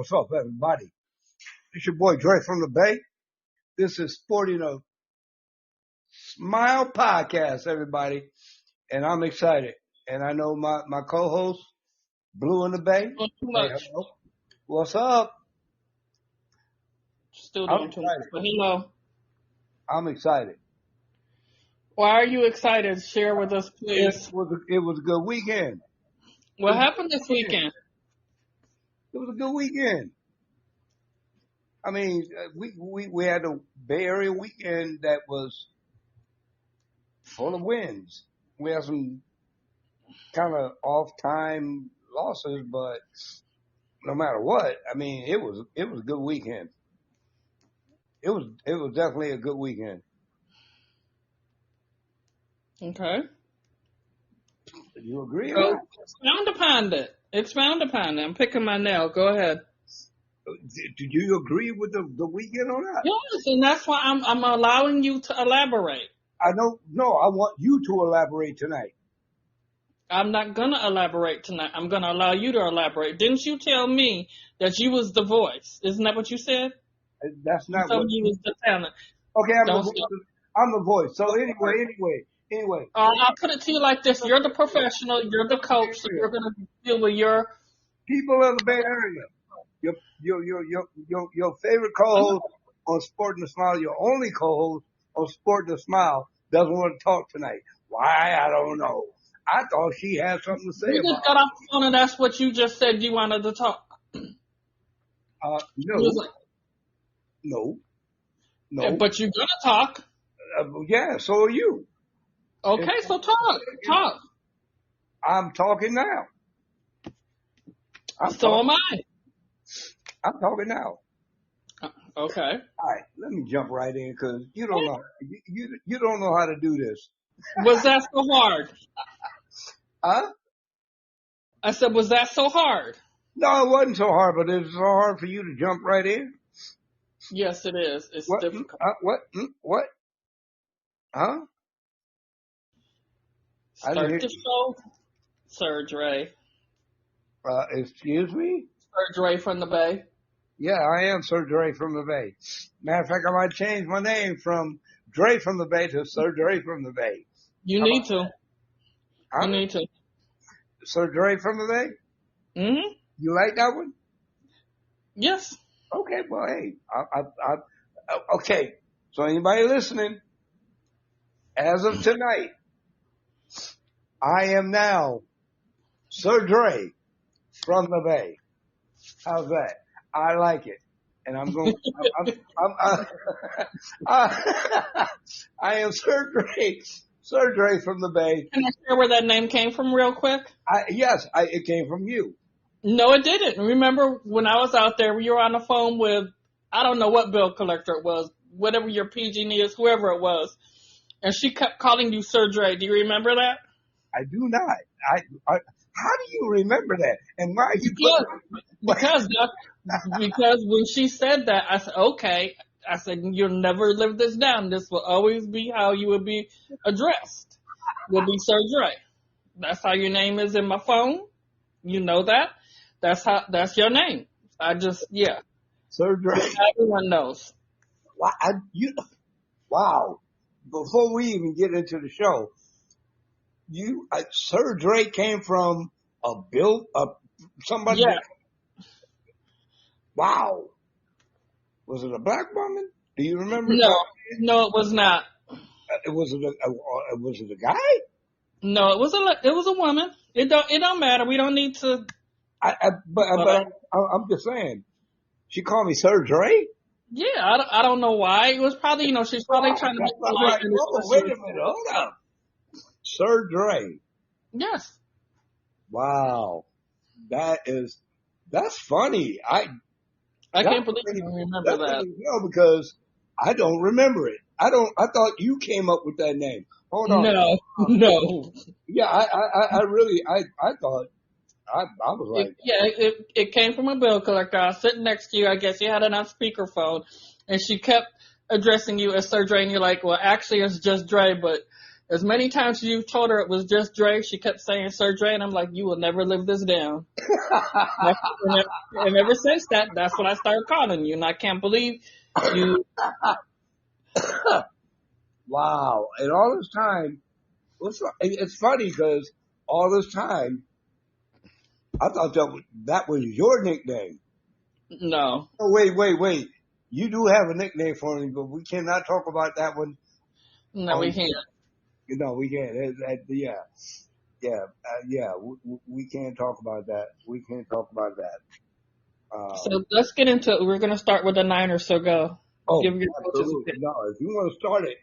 What's up, everybody? It's your boy Dre from the Bay. This is Sporting a Smile podcast, everybody. And I'm excited. And I know my co-host, Blue in the Bay. Doing too Hey, much. hello. What's up? Still I'm doing too much. excited. But hello. I'm excited. Why are you excited? Share with us, please. It was a good weekend. What happened this weekend? It was a good weekend. I mean, we had a Bay Area weekend that was full of wins. We had some kind of off-time losses, but no matter what, I mean, it was a good weekend. It was definitely a good weekend. Okay. Do you agree or So not? expound upon it. I'm picking my nail. Go ahead. Do you agree with the weekend or not? Yes, and that's why I'm allowing you to elaborate. I don't know. I want you to elaborate tonight. I'm not gonna elaborate tonight. I'm gonna allow you to elaborate. Didn't you tell me that you was the voice? Isn't that what you said? That's You not told what. me you was the talent. Okay, I'm the Don't voice. stop. I'm the voice. So anyway. I'll put it to you like this. You're the professional. You're the coach. So you're gonna deal with your. People of the Bay Area, your favorite co-host on Sport and Smile, your only co-host on Sport and Smile doesn't want to talk tonight. Why? I don't know. I thought she had something to say We about just got off the phone and that's what you just said you wanted to talk. it. You was like, No. but you're gonna talk. Yeah, so are you. Okay, so talk. I'm talking now. So am I. I'm talking now. Okay. All right, let me jump right in because you don't know. You don't know how to do this. Was that so hard? Huh? I said, was that so hard? No, it wasn't so hard, but it's so hard for you to jump right in. Yes, it is. It's What? difficult. What? Huh? I didn't Start hear. the show, Sir Dre. Excuse me? Sir Dre from the Bay. Yeah, I am Sir Dre from the Bay. Matter of fact, I might change my name from Dre from the Bay to Sir Dre from the Bay. You How need about to. that? Huh? You need to. Sir Dre from the Bay? Mm-hmm. You like that one? Yes. Okay, well, hey, okay. So anybody listening, as of tonight, I am now Sir Dre from the Bay. How's that? I like it, and I'm going. I am Sir Dre from the Bay. Can I share where that name came from real quick? Yes, it came from you. No, it didn't. Remember when I was out there, you were on the phone with, I don't know what bill collector it was, whatever your PG is, whoever it was, and she kept calling you Sir Dre. Do you remember that? I do not. How do you remember that? And why are you? Because when she said that, I said, okay. I said, you'll never live this down. This will always be how you will be addressed. Will be Sir Dre. That's how your name is in my phone. You know that. That's your name. Sir Dre. Everyone knows. Wow. Before we even get into the show, Sir Dre came from somebody. Yeah. Wow. Was it a black woman? Do you remember? No, it was not. Was it a guy? No, it was a woman. It don't matter. We don't need to. But I'm just saying. She called me Sir Dre. Yeah, I don't know why. It was probably, she's probably trying to make like, wait a minute, hold up. Sir Dre. Yes. Wow. That's funny. I can't believe you don't remember that. No, because I don't remember it. I thought you came up with that name. Hold on. No. Yeah, I really thought I was like, it came from a bill collector. I was sitting next to you. I guess you had it on speakerphone, and she kept addressing you as Sir Dre, and you're like, well, actually, it's just Dre, but As many times as you told her it was just Dre, she kept saying Sir Dre, and I'm like, you will never live this down. And ever since that, that's what I started calling you, and I can't believe you. Wow. And all this time, it's funny because all this time, I thought that was your nickname. No, Oh, wait. You do have a nickname for me, but we cannot talk about that one. no, we can't. No, we can't. Yeah. We can't talk about that. We can't talk about that. So let's get into it. We're going to start with the Niners, so go. Give your coaches a absolutely. pick. No, if you want to start it,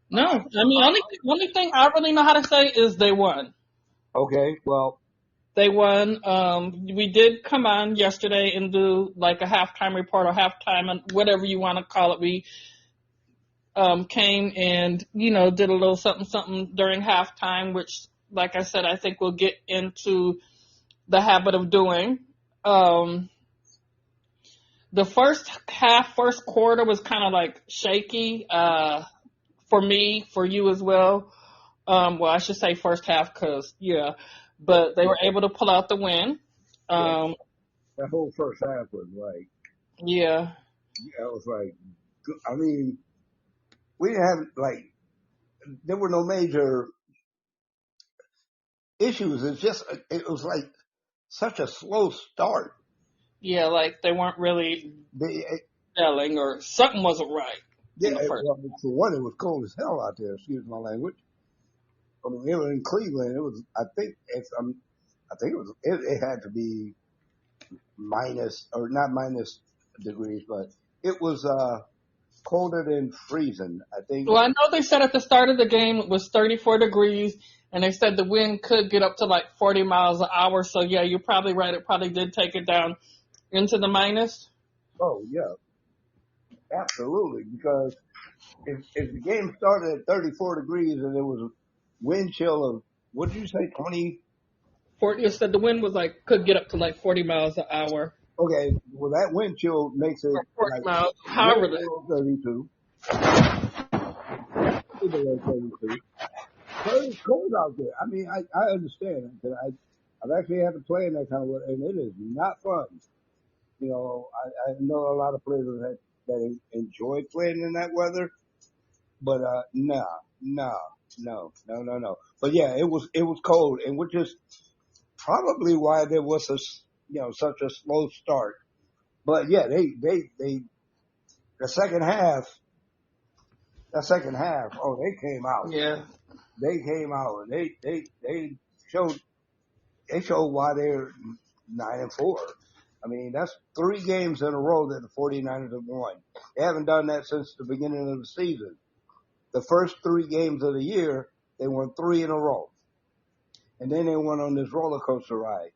No, I mean, only thing I really know how to say is they won. okay. Well, They won. We did come on yesterday and do like a halftime report or halftime, whatever you want to call it. We came and, did a little something during halftime, which, like I said, I think we'll get into the habit of doing. The first quarter was kind of like shaky, for me, for you as well. Well, I should say first half but they were able to pull out the win. that whole first half was like, Yeah. it was like, I mean, we didn't have there were no major issues. It was like such a slow start. Yeah, like they weren't really They, selling or something wasn't right in the first. well, for one, it was cold as hell out there. Excuse my language. I mean, it was in Cleveland. It was, I think it had to be minus or not minus degrees, but it was colder than freezing. I think. Well, I know they said at the start of the game it was 34 degrees, and they said the wind could get up to like 40 miles an hour. So yeah, you're probably right. It probably did take it down into the minus. Oh yeah, absolutely. Because if the game started at 34 degrees and there was a wind chill of what did you say 20? 40. It said the wind was could get up to like 40 miles an hour. Okay, well that wind chill makes it 40 miles. However, 32. Below 32. So it's cold out there. I mean, I understand. I've actually had to play in that kind of weather, and it is not fun. I know a lot of players that enjoy playing in that weather, but no. But yeah, it was cold, and which is probably why there was such a slow start. But yeah, they the second half. Oh, they came out. yeah. They came out and they showed why they're 9-4. I mean, that's 3 games in a row that the 49ers have won. They haven't done that since the beginning of the season. The first 3 games of the year, they won 3 in a row. And then they went on this roller coaster ride.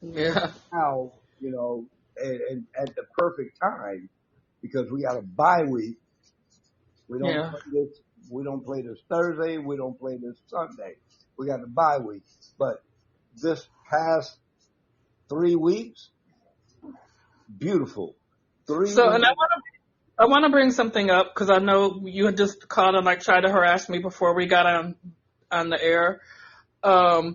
Yeah. Now, and at the perfect time, because we got a bye week. We don't play this Thursday. We don't play this Sunday. We got the bye week. But this past 3 weeks, beautiful. 3 So, weeks. and I want to bring something up because I know you had just called and tried to harass me before we got on the air. But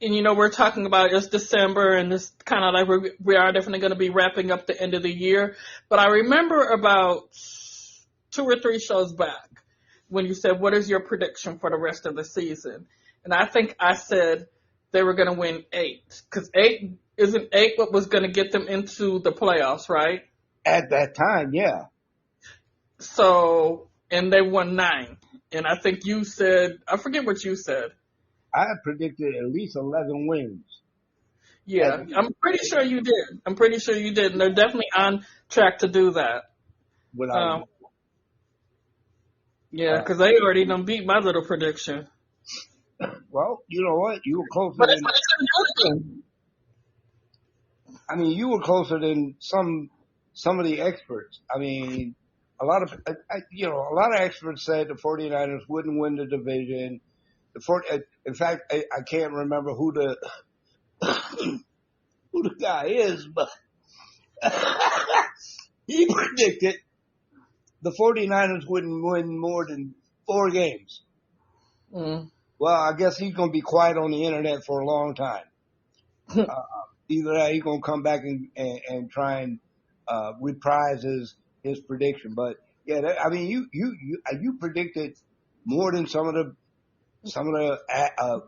we're talking about it's December and this kind of like we are definitely going to be wrapping up the end of the year. But I remember about 2 or 3 shows back when you said, what is your prediction for the rest of the season? And I think I said they were going to win 8 because 8 what was going to get them into the playoffs, right? At that time, yeah. So, and they won 9. And I think you said, I forget what you said. I predicted at least 11 wins. Yeah, I'm pretty sure you did. And they're definitely on track to do that. Yeah, because they already done beat my little prediction. Well, you know what? You were closer But than. I mean, you were closer than some of the experts. I mean, a lot of experts said the 49ers wouldn't win the division. In fact, I can't remember who the guy is, but he predicted the 49ers wouldn't win more than 4 games. Mm. Well, I guess he's going to be quiet on the internet for a long time. Either that, he's going to come back and try and reprise his prediction. But yeah, I mean, you predicted more than some of the. I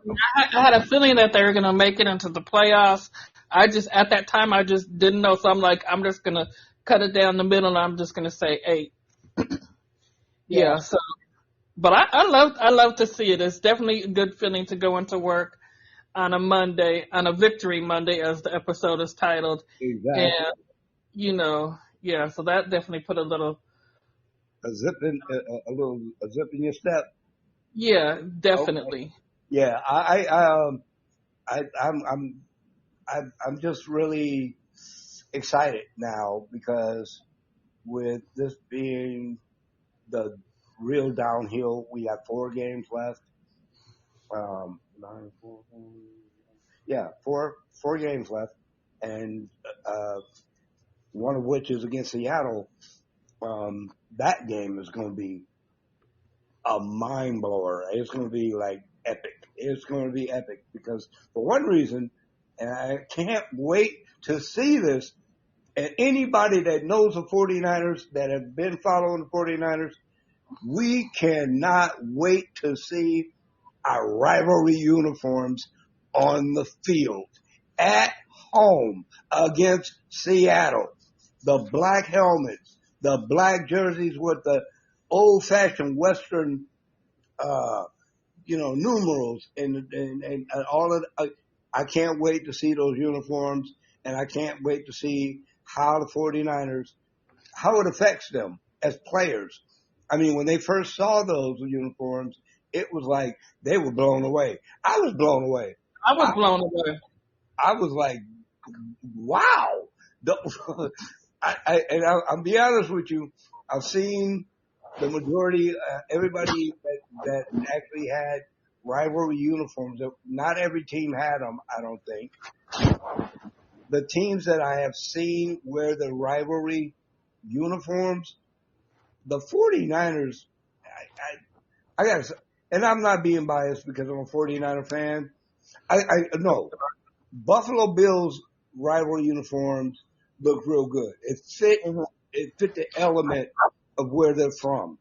had a feeling that they were going to make it into the playoffs. At that time, I just didn't know. So I'm like, I'm just going to cut it down the middle and I'm just going to say 8. Yeah. So, but I love to see it. It's definitely a good feeling to go into work on a Monday, on a victory Monday, as the episode is titled. Exactly. And, yeah, so that definitely put a little. A zip in your step. Yeah, definitely. Okay. Yeah, I'm just really excited now because with this being the real downhill, we have 4 games left. 4 games left, and one of which is against Seattle. That game is going to be a mind blower. It's going to be like epic. It's going to be epic because for one reason, and I can't wait to see this, and anybody that knows the 49ers, that have been following the 49ers, we cannot wait to see our rivalry uniforms on the field at home against Seattle. The black helmets, the black jerseys with the old-fashioned Western, numerals and all of. I can't wait to see those uniforms, and I can't wait to see how the 49ers, how it affects them as players. I mean, when they first saw those uniforms, it was like they were blown away. I was blown away. I was blown away. I was like, wow. I'll be honest with you. I've seen the majority, everybody that actually had rivalry uniforms. Not every team had them, I don't think. The teams that I have seen wear the rivalry uniforms, the 49ers, I got to say, and I'm not being biased because I'm a 49er fan. No, Buffalo Bills rivalry uniforms look real good. It fit the element of where they're from.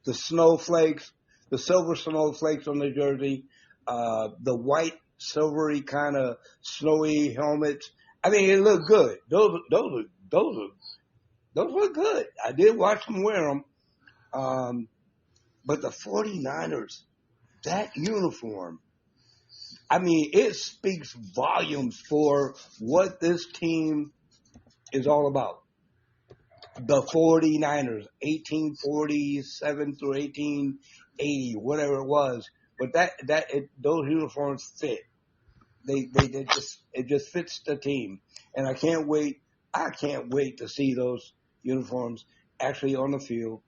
The snowflakes, the silver snowflakes on the jersey, the white silvery kind of snowy helmets. I mean, it looked good. Those look good. I did watch them wear them. But the 49ers, that uniform, I mean, it speaks volumes for what this team is all about. The 49ers, 1847 through 1880, whatever it was. But those uniforms fit. It just fits the team. And I can't wait to see those uniforms actually on the field,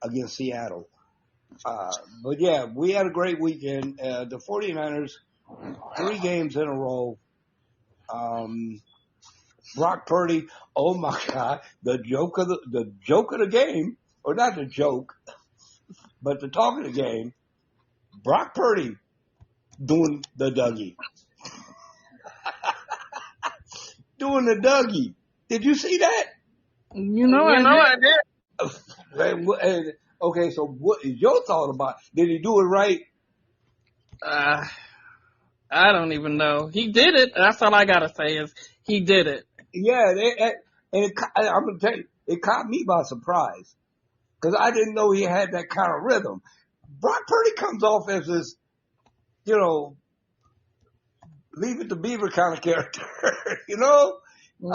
against Seattle. But yeah, we had a great weekend. The 49ers, 3 games in a row. Brock Purdy, oh my God, the joke of the game, or not the joke, but the talk of the game. Brock Purdy doing the Dougie. Doing the Dougie. Did you see that? I did. And, okay, so what is your thought about it? Did he do it right? I don't even know. He did it. That's all I gotta say is he did it. Yeah, I'm gonna tell you, it caught me by surprise because I didn't know he had that kind of rhythm. Brock Purdy comes off as this, Leave It to Beaver kind of character, I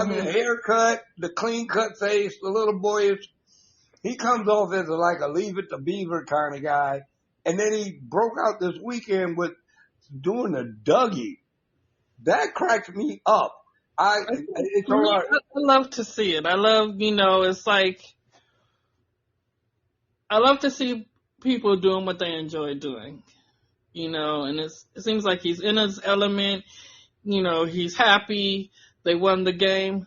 mean, the haircut, the clean cut face, the little boyish. He comes off as like a Leave It to Beaver kind of guy, and then he broke out this weekend with doing the Dougie. That cracked me up. It's all right. I love to see it. I love, it's like, I love to see people doing what they enjoy doing, and it seems like he's in his element, he's happy, they won the game.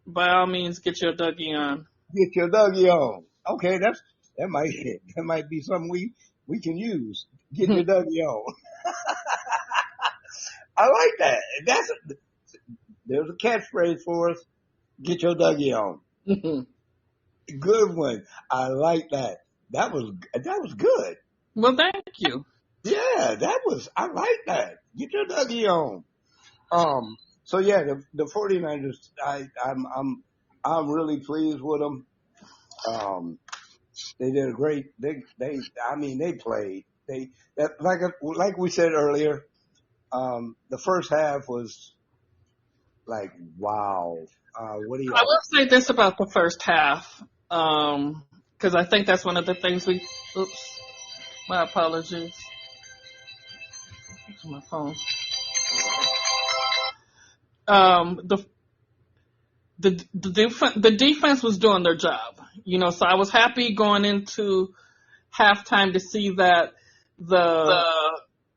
By all means, get your Dougie on. Get your Dougie on. Okay, That might that might be something we can use. Get your Dougie on. I like that. There's a catchphrase for us. Get your Dougie on. Good one. I like that. That was good. Well, thank you. Yeah, I like that. Get your Dougie on. So yeah, the 49ers, I'm really pleased with them. They did a great, I mean, they played. Like we said earlier, the first half was like, wow. What do I y'all? will say this about the first half, because I think that's one of the things we. Oops, my apologies. To my phone. The the defense was doing their job, So I was happy going into halftime to see that the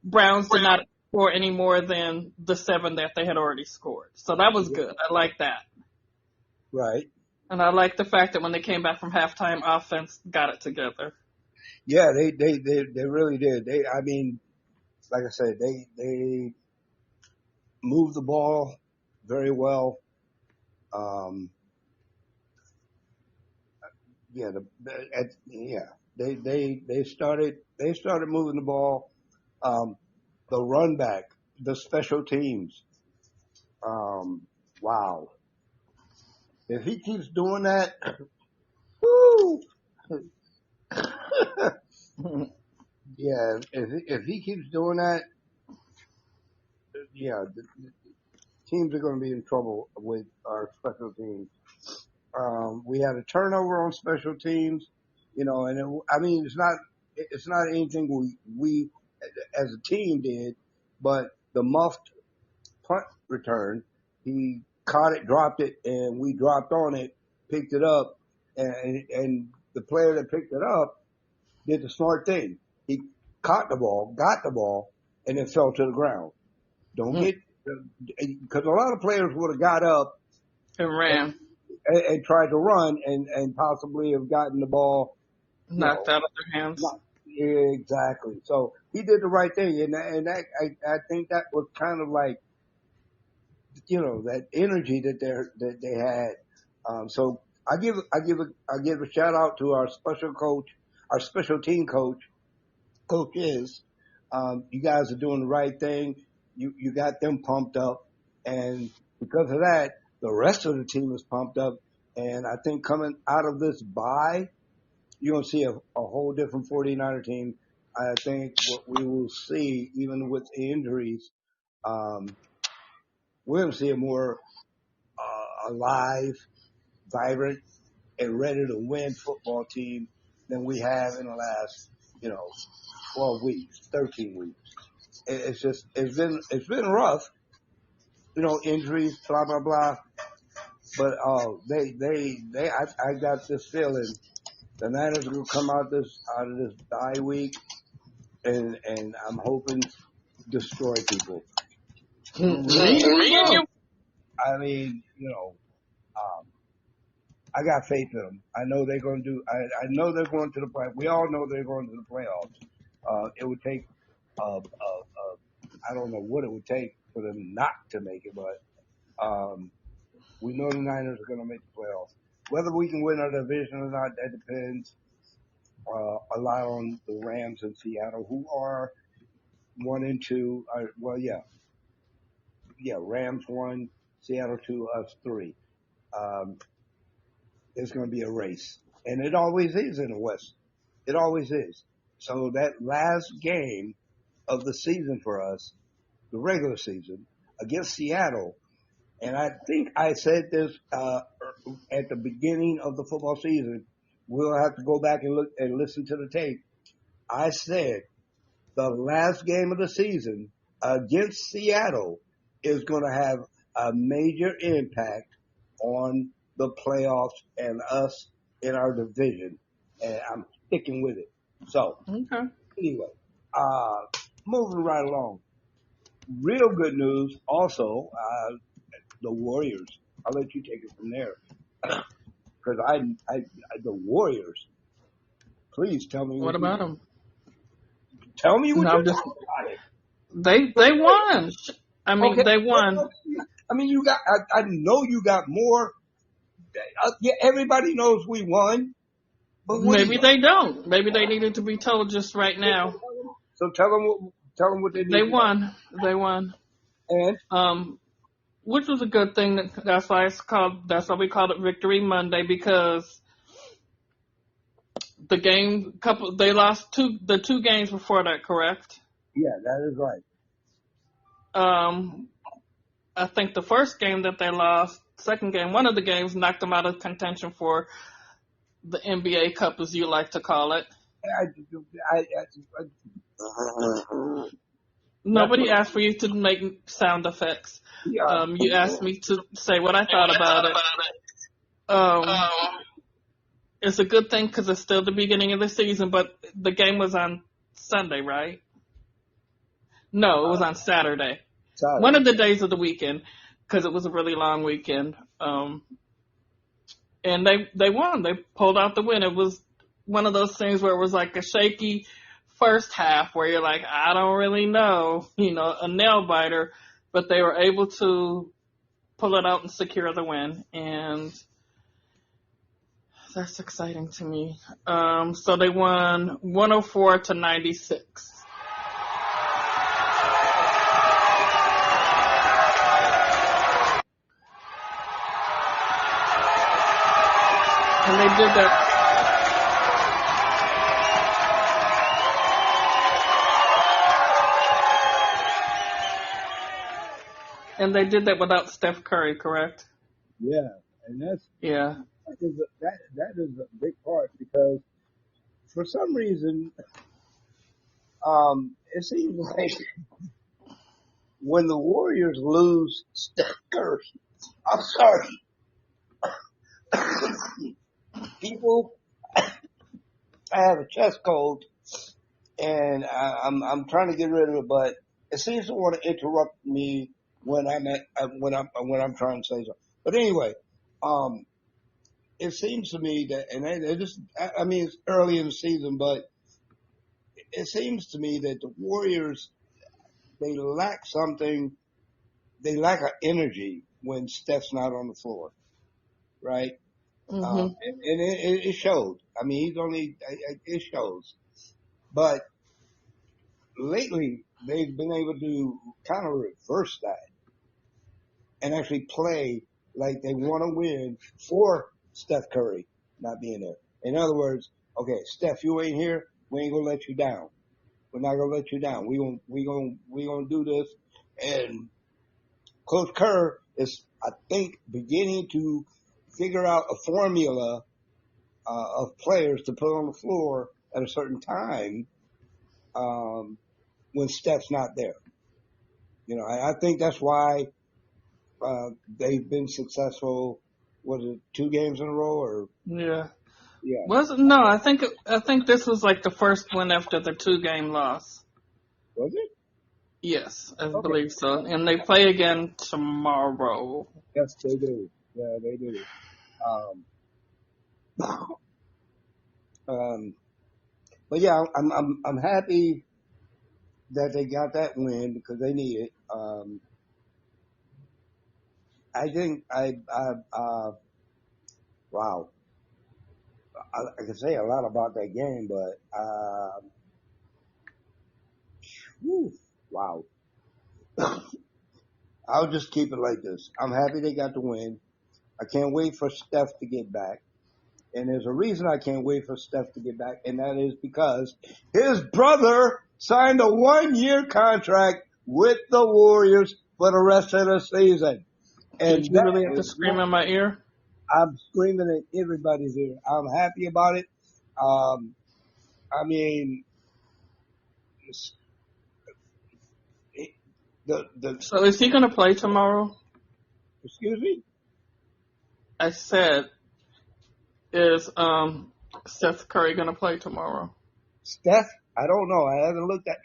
Browns did not score any more than the 7 that they had already scored. So that was good. I like that. Right. And I like the fact that when they came back from halftime, offense got it together. Yeah, they really did. I mean, like I said, they moved the ball very well. Yeah, they started moving the ball. The run back, the special teams. Wow. If he keeps doing that, woo. Yeah, if he keeps doing that, yeah, the teams are going to be in trouble with our special teams. We had a turnover on special teams, and I mean it's not anything we as a team did, but the muffed punt return, he caught it, dropped it, and we dropped on it, picked it up, and the player that picked it up did the smart thing. He caught the ball, got the ball, and then fell to the ground. Don't get, because a lot of players would have got up and ran, and tried to run and possibly have gotten the ball, knocked out of their hands. Exactly. So he did the right thing, and I think that was kind of like, that energy that they had. So I give a shout out to our special team coaches. You guys are doing the right thing. You got them pumped up, and because of that, the rest of the team is pumped up. And I think coming out of this bye, you're going to see a whole different 49er team. I think what we will see, even with injuries, we're going to see a more alive, vibrant, and ready to win football team than we have in the last, 12 weeks, 13 weeks. It's been rough, injuries, blah, blah, blah. But, I got this feeling the Niners will come out of this bye week and I'm hoping destroy people. Me and you. I mean, I got faith in them. I know they're going to do. I know they're going to the play. We all know they're going to the playoffs. It would take, I don't know what it would take for them not to make it, but we know the Niners are going to make the playoffs. Whether we can win our division or not, that depends a lot on the Rams in Seattle, who are 1 and 2. Rams 1, Seattle 2, us 3. It's going to be a race. And it always is in the West. It always is. So that last game of the season for us, the regular season, against Seattle, and I think I said this at the beginning of the football season, we'll have to go back and look and listen to the tape. I said the last game of the season against Seattle is going to have a major impact on the playoffs and us in our division, and I'm sticking with it. So, Anyway, moving right along. Real good news also, the Warriors. I'll let you take it from there. Because the Warriors Please tell me What what you about them? tell me No, what you're I'm just talking about. It. they won. I mean, Okay. they won. I mean, you got. I know you got more. Yeah, everybody knows we won, but what do Maybe you? they don't. Maybe they needed to be told just right now. So tell them what they They need to know. won. They won. And Um, which was a good thing. That's why it's called. That's why we called it Victory Monday, because the game couple they lost the two games before that. Correct. yeah, that is right. Um, I think the first game that they lost, second game, one of the games knocked them out of contention for the NBA Cup, as you like to call it. That's Nobody what. asked for you to make sound effects. Yeah. You asked me to say what I thought about it. Um, it's a good thing because it's still the beginning of the season, but the game was on Sunday, right? No, it was on Saturday. One Saturday. of the days of the weekend, because it was a really long weekend. And they won. They pulled out the win. It was one of those things where it was like a shaky first half where you're like, I don't really know, a nail biter, but they were able to pull it out and secure the win. And that's exciting to me. So they won 104-96. And they did that. And they did that without Steph Curry, correct? Yeah, and Yeah. that is a big part because for some reason, it seems like when the Warriors lose Steph Curry, I'm sorry, people. I have a chest cold, and I'm trying to get rid of it, but it seems to want to interrupt me when when I'm trying to say something. But anyway, um, it seems to me that, and it just, I mean, it's early in the season, but it seems to me that the Warriors, they lack something. They lack an energy when Steph's not on the floor, right? Mhm. And it showed. I mean, it shows. But lately, they've been able to kind of reverse that and actually play like they want to win for Steph Curry not being there. In other words, okay, Steph, you ain't here. We ain't gonna let you down. We're not gonna let you down. We gonna do this. And Coach Kerr is, I think, beginning to figure out a formula of players to put on the floor at a certain time um, when Steph's not there. I think that's why they've been successful. Was it 2 games in a row or Yeah. yeah? Wasn't no, I think this was like the first one after the 2-game loss. Was it? Yes, I Okay. believe so. And they play again tomorrow. Yes, they do. Yeah, they do. Um, um, but yeah, I'm happy that they got that win because they need it. I think wow, I can say a lot about that game, but whew, wow. I'll just keep it like this. I'm happy they got the win. I can't wait for Steph to get back. And there's a reason I can't wait for Steph to get back, and that is because his brother signed a 1-year contract with the Warriors for the rest of the season. Did And you that really have to is scream what in my ear? I'm screaming at everybody's ear. I'm happy about it. Um, I mean, it, the So is he gonna play tomorrow? excuse me, I said, is Seth Curry gonna play tomorrow? Steph. I don't know. I haven't looked at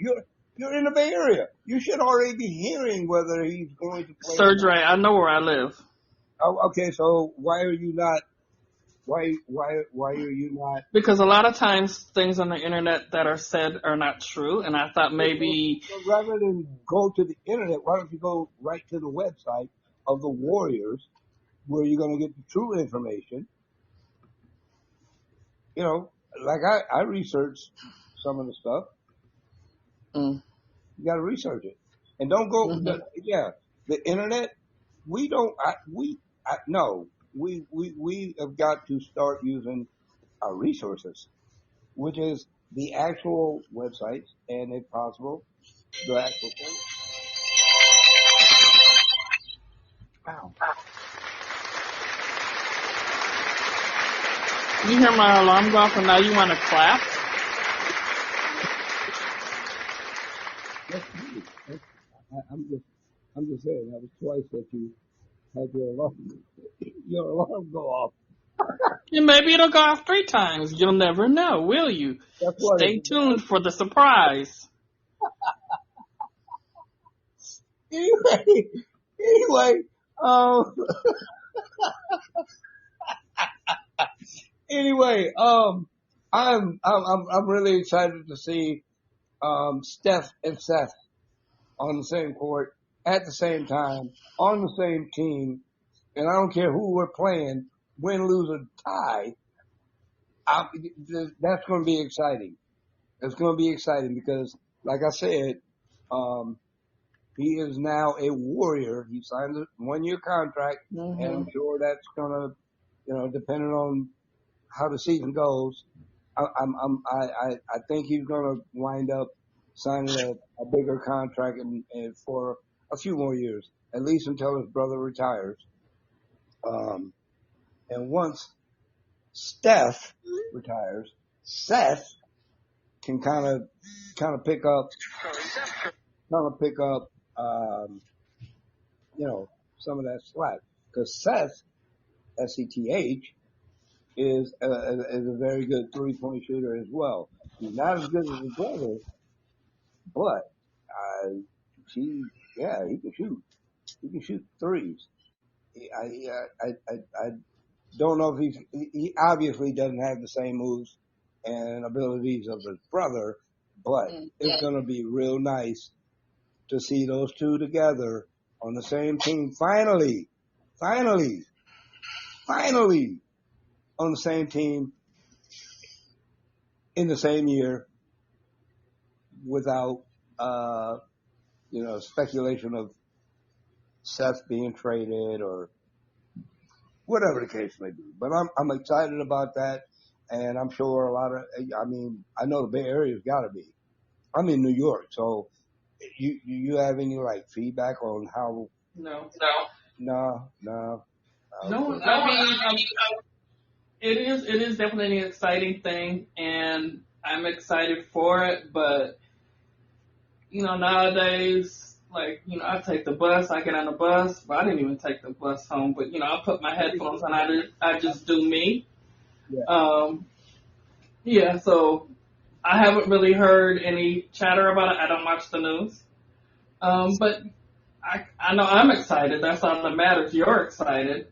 you're in the Bay Area. You should already be hearing whether he's going to play or not. Surgery, I know where I live. Oh, okay, so why Why are you not? Because a lot of times things on the internet that are said are not true, and I thought maybe So rather than go to the internet, why don't you go right to the website of the Warriors, where you're going to get the true information? You know, like I researched some of the stuff. mm, You got to research it, and don't go. hmm Yeah, the internet. We don't. No. We have got to start using our resources, which is the actual websites, and if possible, the actual thing. Wow. you hear my alarm go off, and now you want to clap. That's me. I'm just saying that was twice that you had your alarm go off. And maybe it'll go off 3 times. You'll never know, will you? That's what Stay tuned for the surprise. anyway. Anyway, um, anyway, I'm really excited to see Steph and Seth on the same court at the same time on the same team, and I don't care who we're playing, win, lose, or tie. I, that's going to be exciting. It's going to be exciting because, like I said, um, he is now a Warrior. He signed a 1-year contract, and hmm I'm sure that's going to, depending on how the season goes, I think he's going to wind up signing a bigger contract and for a few more years, at least until his brother retires. Um, and once Steph retires, Seth can kind of pick up, um, some of that slack because Seth, Seth, is a very good 3-point shooter as well. He's not as good as his brother, but uh, he yeah he can shoot. He can shoot threes. I don't know if he obviously doesn't have the same moves and abilities of his brother, but it's gonna be real nice to see those two together on the same team. Finally, finally on the same team in the same year without speculation of Seth being traded or whatever the case may be. But I'm excited about that, and I'm sure a lot of. I mean, I know the Bay Area's got to be. I'm in New York, so you have any like feedback on how? No. No. No, Okay. I mean, it is definitely an exciting thing, and I'm excited for it, but nowadays, like, I take the bus, I get on the bus, but I didn't even take the bus home, but, I put my headphones on, I just do me. Yeah. Um, yeah, so I haven't really heard any chatter about it. I don't watch the news. But I know I'm excited. That's all that matters. You're excited.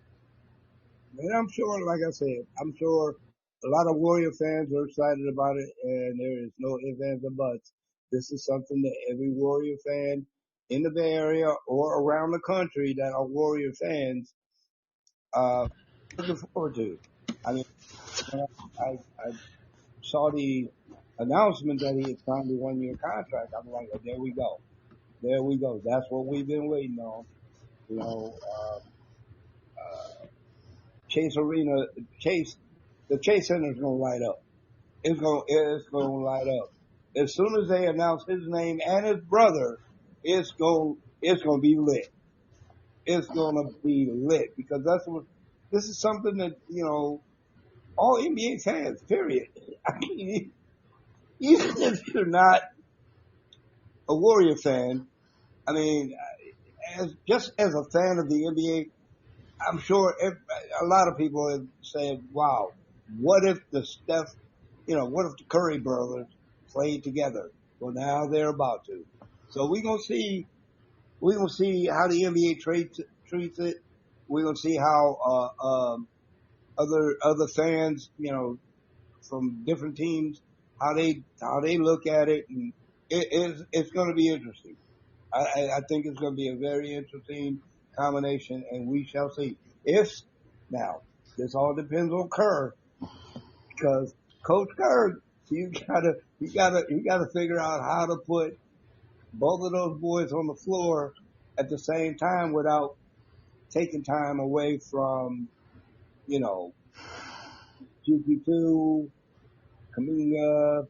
And I'm sure, like I said, I'm sure a lot of Warrior fans are excited about it, and there is no ifs, ands, or buts. This is something that every Warrior fan in the Bay Area or around the country that are Warrior fans uh, looking forward to. I mean, when I saw the announcement that he had signed a 1-year contract, I'm like, oh, there we go. There we go. That's what we've been waiting on. You know, Chase Arena, the Chase Center is going to light up. It's going to light up. As soon as they announce his name and his brother, it's going to be lit. It's going to be lit because this is something that, all NBA fans, period. I mean, even if you're not a Warrior fan, I mean, just as a fan of the NBA, I'm sure a lot of people have said, "Wow, what if what if the Curry brothers played together?" Well, now they're about to. So we're gonna see how the NBA treats it. We're gonna see how other fans, from different teams, how they look at it, and it's going to be interesting. I think it's going to be a very interesting combination, and we shall see. If now this all depends on Kerr, because Coach Kerr, you gotta figure out how to put both of those boys on the floor at the same time without taking time away from you know GP2, Kaminga.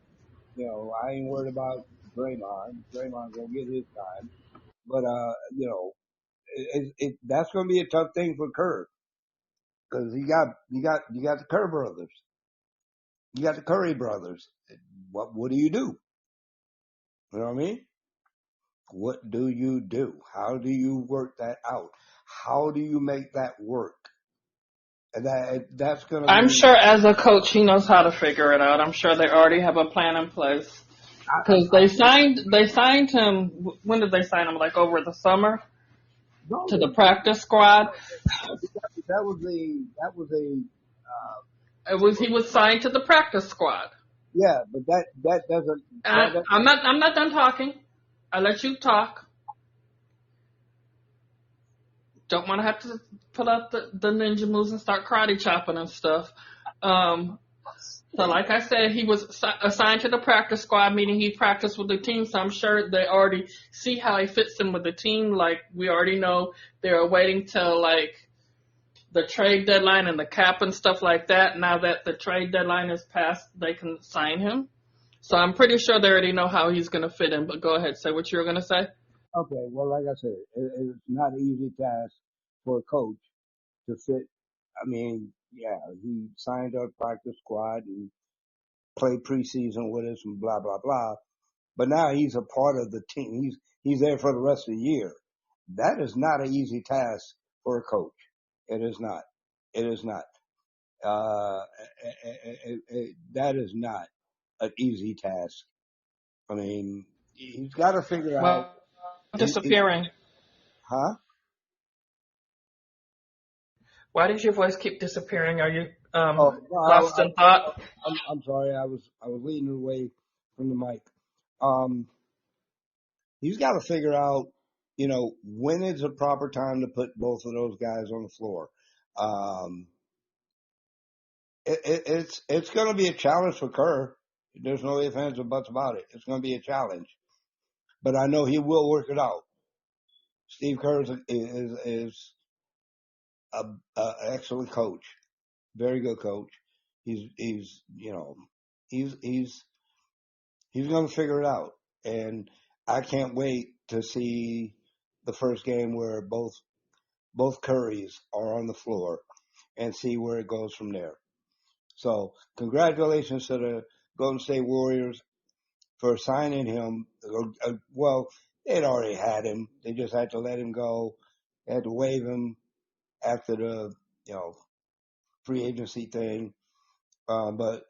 I ain't worried about Draymond. Draymond's gonna get his time, but that's gonna be a tough thing for Kerr because you got the Kerr brothers, you got the Curry brothers. What do you do? You know what I mean? What do you do? How do you work that out? How do you make that work? And that's gonna I'm be. sure as a coach, he knows how to figure it out. I'm sure they already have a plan in place. Because they signed him. When did they sign him? Like over the summer No, to the practice squad. that was a He was signed to the practice squad. yeah, but that doesn't I'm not done talking. I let you talk. Don't want to have to put up the ninja moves and start karate chopping and stuff. So like I said, he was assigned to the practice squad, meaning he practiced with the team. So I'm sure they already see how he fits in with the team. Like we already know they're waiting till like the trade deadline and the cap and stuff like that. Now that the trade deadline is passed, they can sign him. So I'm pretty sure they already know how he's going to fit in. But go ahead, say what you were going to say. okay. Well, like I said, it's not an easy task for a coach to fit. I mean, yeah, he signed up practice squad and played preseason with us and blah blah blah. But now he's a part of the team. He's there for the rest of the year. That is not an easy task for a coach. It is not. It is not. Uh, that is not an easy task. I mean, he's got to figure out. Well, disappearing. Huh? Why does your voice keep disappearing? Are you Oh, no, lost in thought? I'm sorry. I was leading away from the mic. Um, he's got to figure out, when is the proper time to put both of those guys on the floor. Um, it's going to be a challenge for Kerr. There's no ifs, ands, or buts about it. It's going to be a challenge, but I know he will work it out. Steve Kerr is a excellent coach, very good coach. He's he's going to figure it out, and I can't wait to see the first game where both Currys are on the floor and see where it goes from there. So congratulations to the Golden State Warriors for signing him. Well, they'd already had him. They just had to let him go. They had to waive him after the free agency thing. But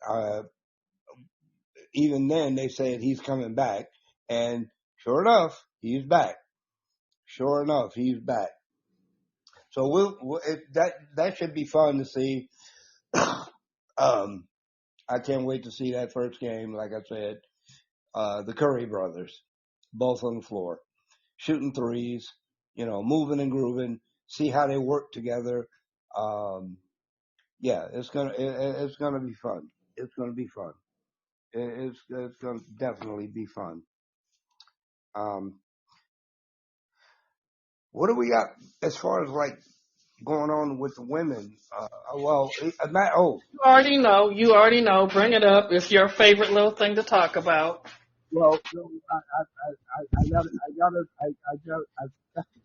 even then, they said he's coming back, and sure enough, he's back. Sure enough, he's back. So that should be fun to see. I can't wait to see that first game. Like I said, the Curry brothers, both on the floor, shooting threes, moving and grooving. See how they work together. Yeah, it's gonna be fun. It's gonna be fun. It's gonna definitely be fun. Um, what do we got as far as like going on with the women? Well, Matt. Oh, You already know. You already know. Bring it up. It's your favorite little thing to talk about. well, no, I got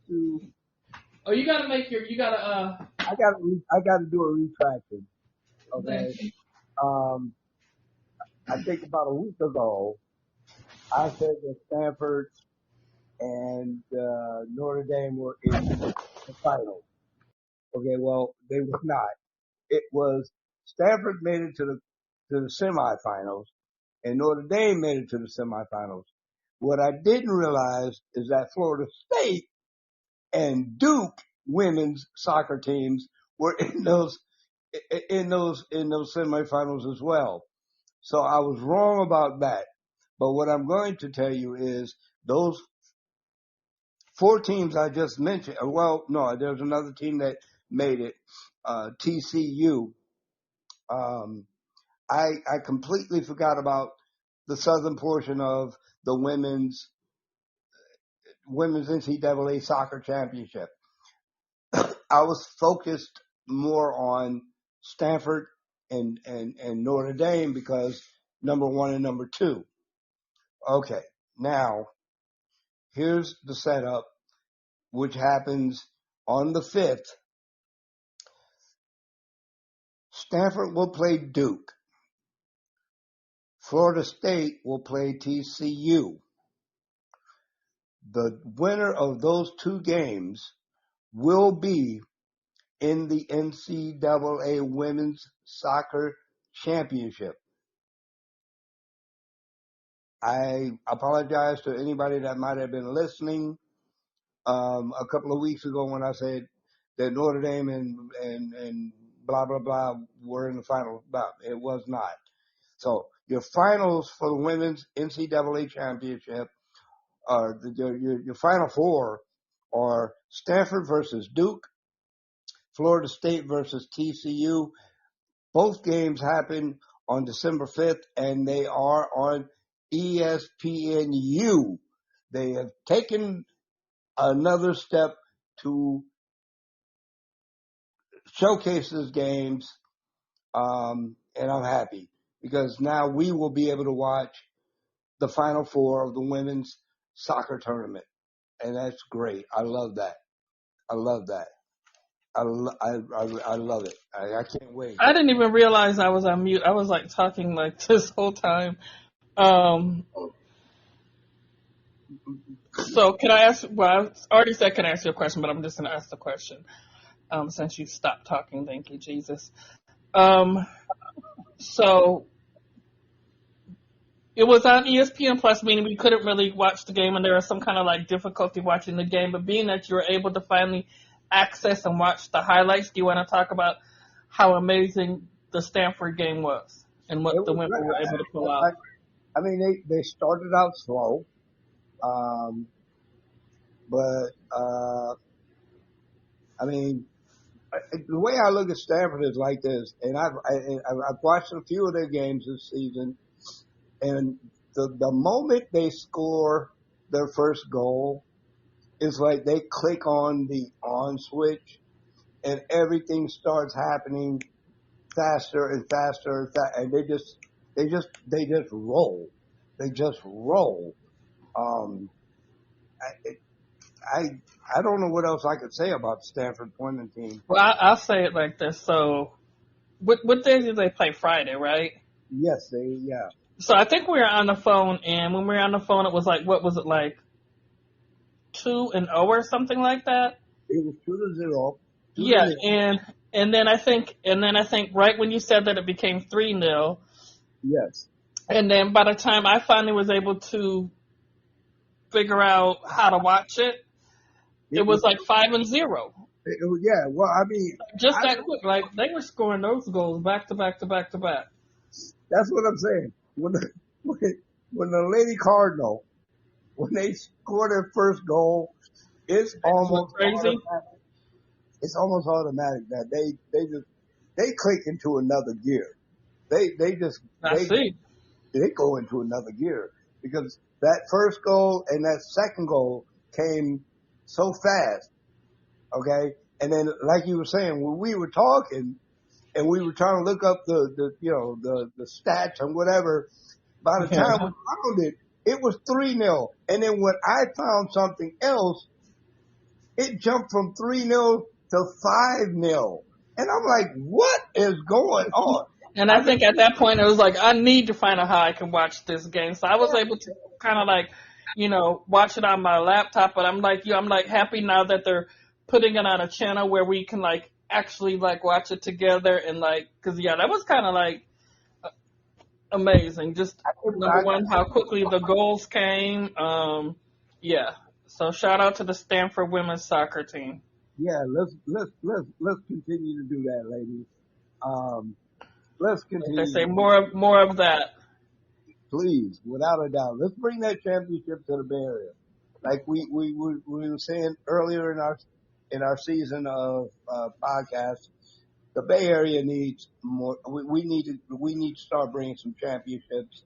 to. Oh, you gotta make your. You gotta. I gotta do a retraction. Okay. Thank you. Um, I think about a week ago, I said that Stanford and Notre Dame were in the final. Okay, well, they were not. It was Stanford made it to the semifinals, and Notre Dame made it to the semifinals. What I didn't realize is that Florida State and Duke women's soccer teams were in those in those semifinals as well. So I was wrong about that. But what I'm going to tell you is those four teams I just mentioned. Well, no, there's another team that made it, TCU. I completely forgot about the southern portion of the women's NCAA soccer championship. I was focused more on Stanford and Notre Dame because number one and number two. Okay, now here's the setup, which happens on the 5th. Stanford will play Duke. Florida State will play TCU. The winner of those two games will be in the NCAA Women's Soccer Championship. I apologize to anybody that might have been listening a couple of weeks ago when I said that Notre Dame and blah, blah, blah were in the final bout. It was not. So your finals for the Women's NCAA Championship are your final four are Stanford versus Duke, Florida State versus TCU. Both games happen on December 5th, and they are on ESPNU. They have taken another step to showcase these games, and I'm happy because now we will be able to watch the Final Four of the women's soccer tournament, and that's great. I love that. I love that. I love it. I can't wait. I didn't even realize I was on mute. I was like talking like this whole time. So can I ask? Well, I already said can I ask you a question, but I'm just going to ask the question since you stopped talking. Thank you, Jesus. So it was on ESPN Plus, meaning we couldn't really watch the game, and there was some kind of like difficulty watching the game. But being that you were able to finally access and watch the highlights, do you want to talk about how amazing the Stanford game was and what the women were able to pull out? I mean, they started out slow, but I mean, the way I look at Stanford is like this, and I've watched a few of their games this season, and the moment they score their first goal, it's like they click on the on switch, and everything starts happening faster and faster, and they just roll. They just roll. I don't know what else I could say about the Stanford women team. Well, I'll say it like this. So, what day did they play? Friday, right? Yes, yeah. So I think we were on the phone, and when we were on the phone, it was like, what was it like, 2-0 or something like that? It was 2-0. Yeah, and then I think right when you said that it became 3-0. Yes. And then by the time I finally was able to figure out how to watch it, it was like 5-0. Yeah, well, I mean, just that quick. Like they were scoring those goals back to back to back to back. That's what I'm saying. When the Lady Cardinal, when they score their first goal, it's almost crazy. Automatic. It's almost automatic that they click into another gear. They go into another gear because that first goal and that second goal came so fast. Okay. And then, like you were saying, when we were talking and we were trying to look up the stats and whatever, by the time we found it, it was 3-0. And then when I found something else, it jumped from 3-0 to 5-0. And I'm like, what is going on? And I think at that point it was like, I need to find out how I can watch this game. So I was able to kind of like, watch it on my laptop. But I'm like happy now that they're putting it on a channel where we can like actually like watch it together and like, cause that was kind of like amazing. Just number one, how quickly the goals came. So shout out to the Stanford women's soccer team. Yeah, let's continue to do that, ladies. Let's Like they say, continue, more of that. please, without a doubt. Let's bring that championship to the Bay Area. Like we were saying earlier in our season of podcasts, the Bay Area needs more. We need to start bringing some championships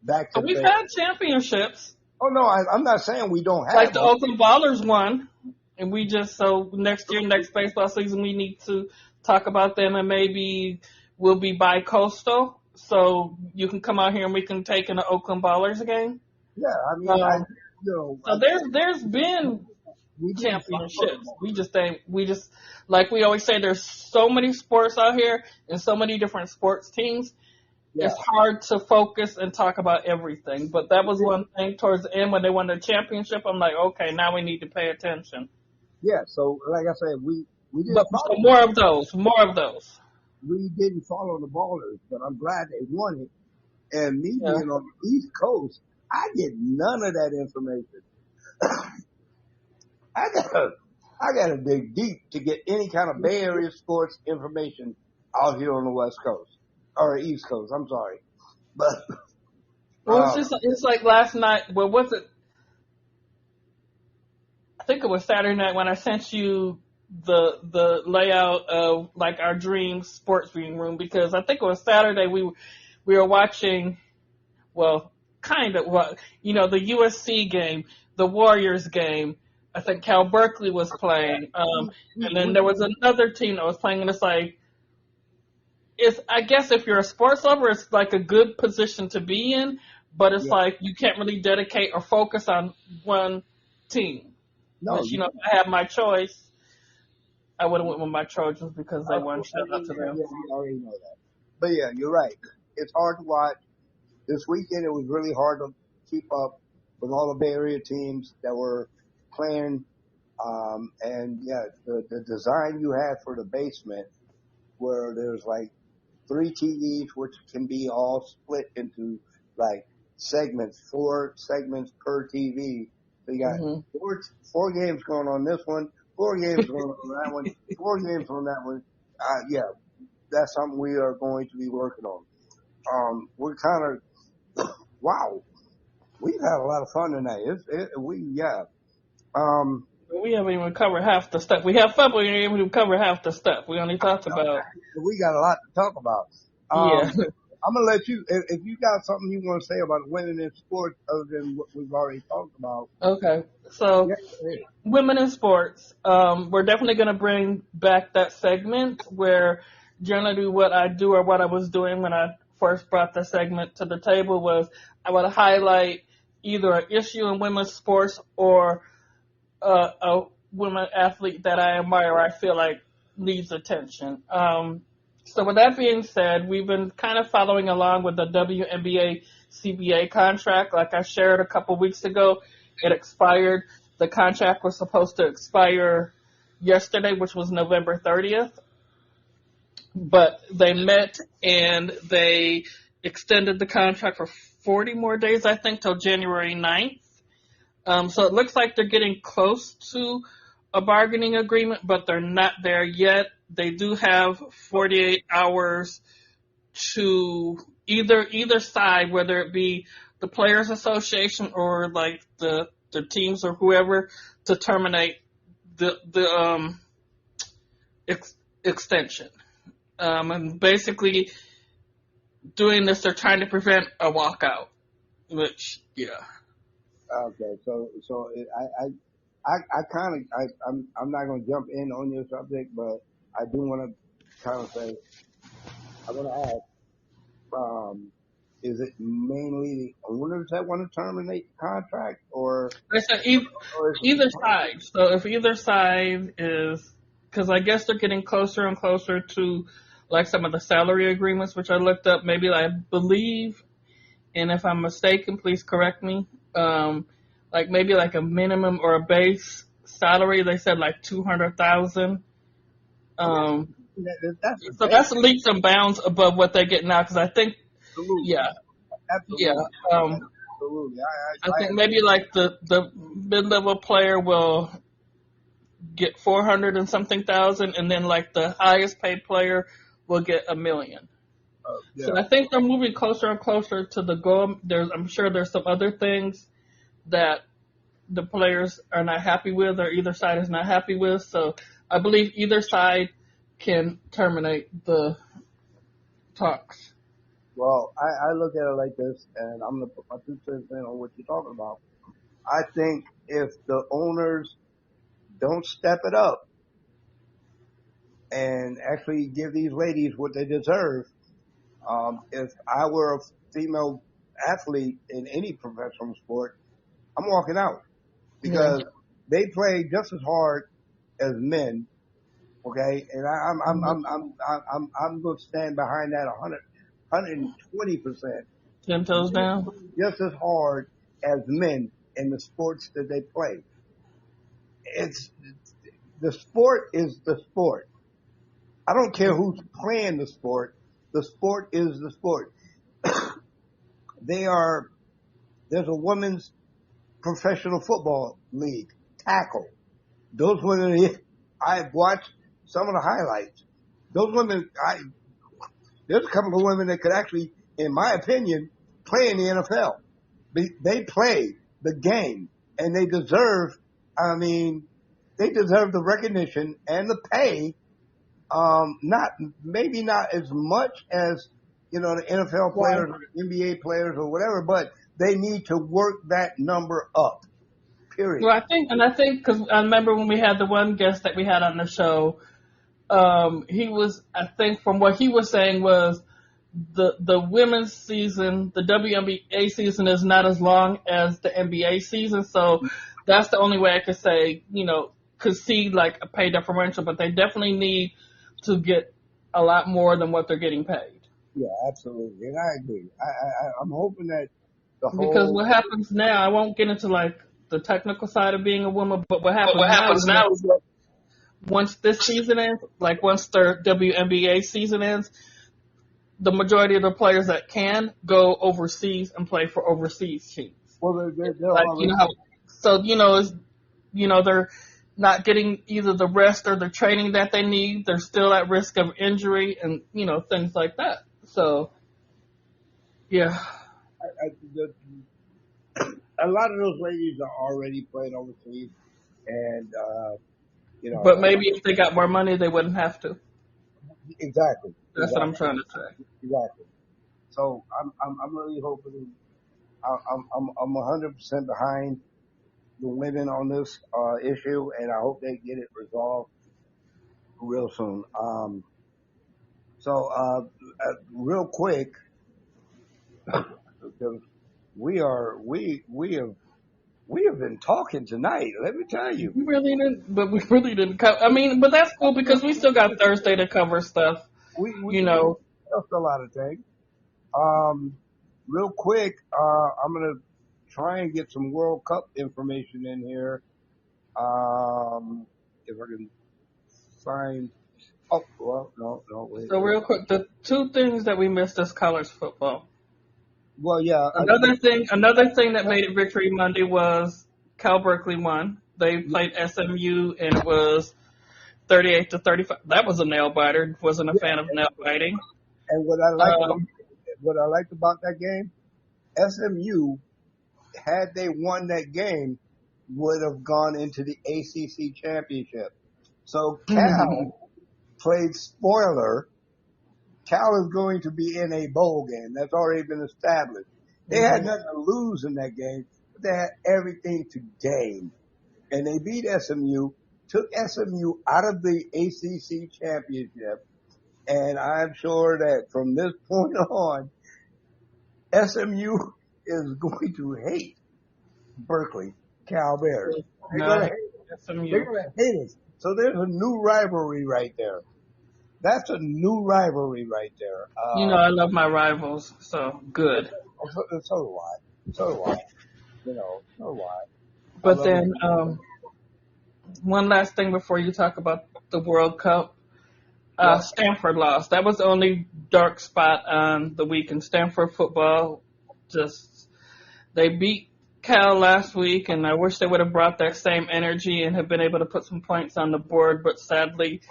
back to But the we've Bay. had championships. Oh no, I'm not saying we don't Like have the them. Oakland Ballers won, and we just so next year, next baseball season, we need to talk about them, and maybe we'll be bi-coastal, so you can come out here and we can take in the Oakland Ballers game. Yeah, I mean, Um, you know, so there's been we didn't championships. We just like we always say, there's so many sports out here and so many different sports teams. Yeah, It's hard to focus and talk about everything. But that was one thing towards the end when they won the championship. I'm like, okay, now we need to pay attention. yeah. So like I said, we didn't But so follow, more of those, more of those. we didn't follow the Ballers, but I'm glad they won it. And me Yeah. being on the East Coast, I get none of that information. I gotta dig deep to get any kind of Bay Area sports information out here on the West Coast or East Coast. I'm sorry, but Well, it's like last night. Well, was it? I think it was Saturday night when I sent you the layout of like our dream sports viewing room, because I think it was Saturday we were watching. Well, kind of what the USC game, the Warriors game. I think Cal Berkeley was playing, and then there was another team that was playing, and it's like, I guess if you're a sports lover, it's like a good position to be in, but it's yeah, like you can't really dedicate or focus on one team. no, Which, if I had my choice, I would have went with my Trojans because they won. Shout out to them. yeah, we already know that. But yeah, you're right. It's hard to watch. This weekend, it was really hard to keep up with all the Bay Area teams that were playing. And yeah, the design you had for the basement, where there's like 3 TVs, which can be all split into like segments, 4 segments per TV. So you got Mhm. four games going on this one, 4 games going on that one, 4 games on that one. Yeah, that's something we are going to be working on. We're kind of, wow, we've had a lot of fun tonight. We haven't even covered half the stuff. We have fun, but we didn't even cover half the stuff. We only talked about. We got a lot to talk about. Yeah. I'm gonna let you, if you got something you want to say about women in sports other than what we've already talked about. Okay. So, Yeah, women in sports. We're definitely going to bring back that segment where generally what I do or what I was doing when I first brought the segment to the table was I would highlight either an issue in women's sports or a women athlete that I admire or I feel like needs attention. So with that being said, we've been kind of following along with the WNBA CBA contract. Like I shared a couple weeks ago, it expired. The contract was supposed to expire yesterday, which was November 30th. But they met and they extended the contract for 40 more days, I think, till January 9th. So it looks like they're getting close to a bargaining agreement, but they're not there yet. They do have 48 hours to either side, whether it be the Players Association or like the teams or whoever, to terminate the extension. And basically doing this, they're trying to prevent a walkout, which, yeah. Okay, so I'm not going to jump in on your subject, but I do want to kind of say, I want to ask, is it mainly the owners that want to terminate the contract, or Either side. So if either side is, because I guess they're getting closer and closer to like some of the salary agreements, which I looked up, maybe I believe, and if I'm mistaken, please correct me, like maybe like a minimum or a base salary, they said like 200,000. So that's leaps and bounds above what they get now, because I think, absolutely, yeah, absolutely, yeah. absolutely. I think maybe like the mid-level player will get 400 and something thousand, and then like the highest paid player will get $1 million. So Yeah. I think they're moving closer and closer to the goal. I'm sure there's some other things that the players are not happy with, or either side is not happy with. So I believe either side can terminate the talks. Well, I look at it like this, and I'm going to put my 2 cents in on what you're talking about. I think if the owners don't step it up and actually give these ladies what they deserve, if I were a female athlete in any professional sport, I'm walking out Yeah. because they play just as hard as men. Okay, and I'm going to stand behind that 120%. 10 toes down. Just as hard as men in the sports that they play. It's the sport is the sport. I don't care who's playing the sport. The sport is the sport. There's a women's professional football league, tackle. Those women, I've watched some of the highlights. Those women, there's a couple of women that could actually, in my opinion, play in the NFL. They play the game, and they deserve, they deserve the recognition and the pay. Maybe not as much as, the NFL players or NBA players or whatever, but they need to work that number up. Period. Well, I think because I remember when we had the one guest that we had on the show, he was, I think from what he was saying was the women's season, the WNBA season is not as long as the NBA season. So that's the only way I could say, could see like a pay differential, but they definitely need to get a lot more than what they're getting paid. Yeah, absolutely. And I agree. I'm hoping that because what happens now, I won't get into like the technical side of being a woman, but what happens now is that once this season ends, like once their WNBA season ends, the majority of the players that can go overseas and play for overseas teams. Well, they're like, they're not getting either the rest or the training that they need. They're still at risk of injury and, things like that. So, yeah. A lot of those ladies are already playing overseas, and But maybe if they got more money, they wouldn't have to. Exactly. That's what I'm trying to say. Exactly. So I'm really hoping. I'm 100% behind the women on this issue, and I hope they get it resolved real soon. Real quick, because we have been talking tonight. Let me tell you. We really didn't cover. But that's cool because we still got Thursday to cover stuff. We discussed a lot of things. Real quick, I'm gonna try and get some World Cup information in here. If I can find. Oh, well, no, wait. So real quick, the two things that we missed is college football. Well, yeah. Another thing that made it Victory Monday was Cal Berkeley won. They played SMU and it was 38-35. That was a nail biter. Wasn't a fan of nail biting. And what I liked about that game, SMU, had they won that game, would have gone into the ACC championship. So Cal played spoiler. Cal is going to be in a bowl game. That's already been established. They had nothing to lose in that game, but they had everything to gain. And they beat SMU, took SMU out of the ACC championship. And I'm sure that from this point on, SMU is going to hate Berkeley, Cal Bears. They're going to hate us. So there's a new rivalry right there. That's a new rivalry right there. I love my rivals, so good. So do I. So do I. But then, one last thing before you talk about the World Cup. Stanford lost. That was the only dark spot on the week in Stanford football. They beat Cal last week, and I wish they would have brought that same energy and have been able to put some points on the board, but sadly,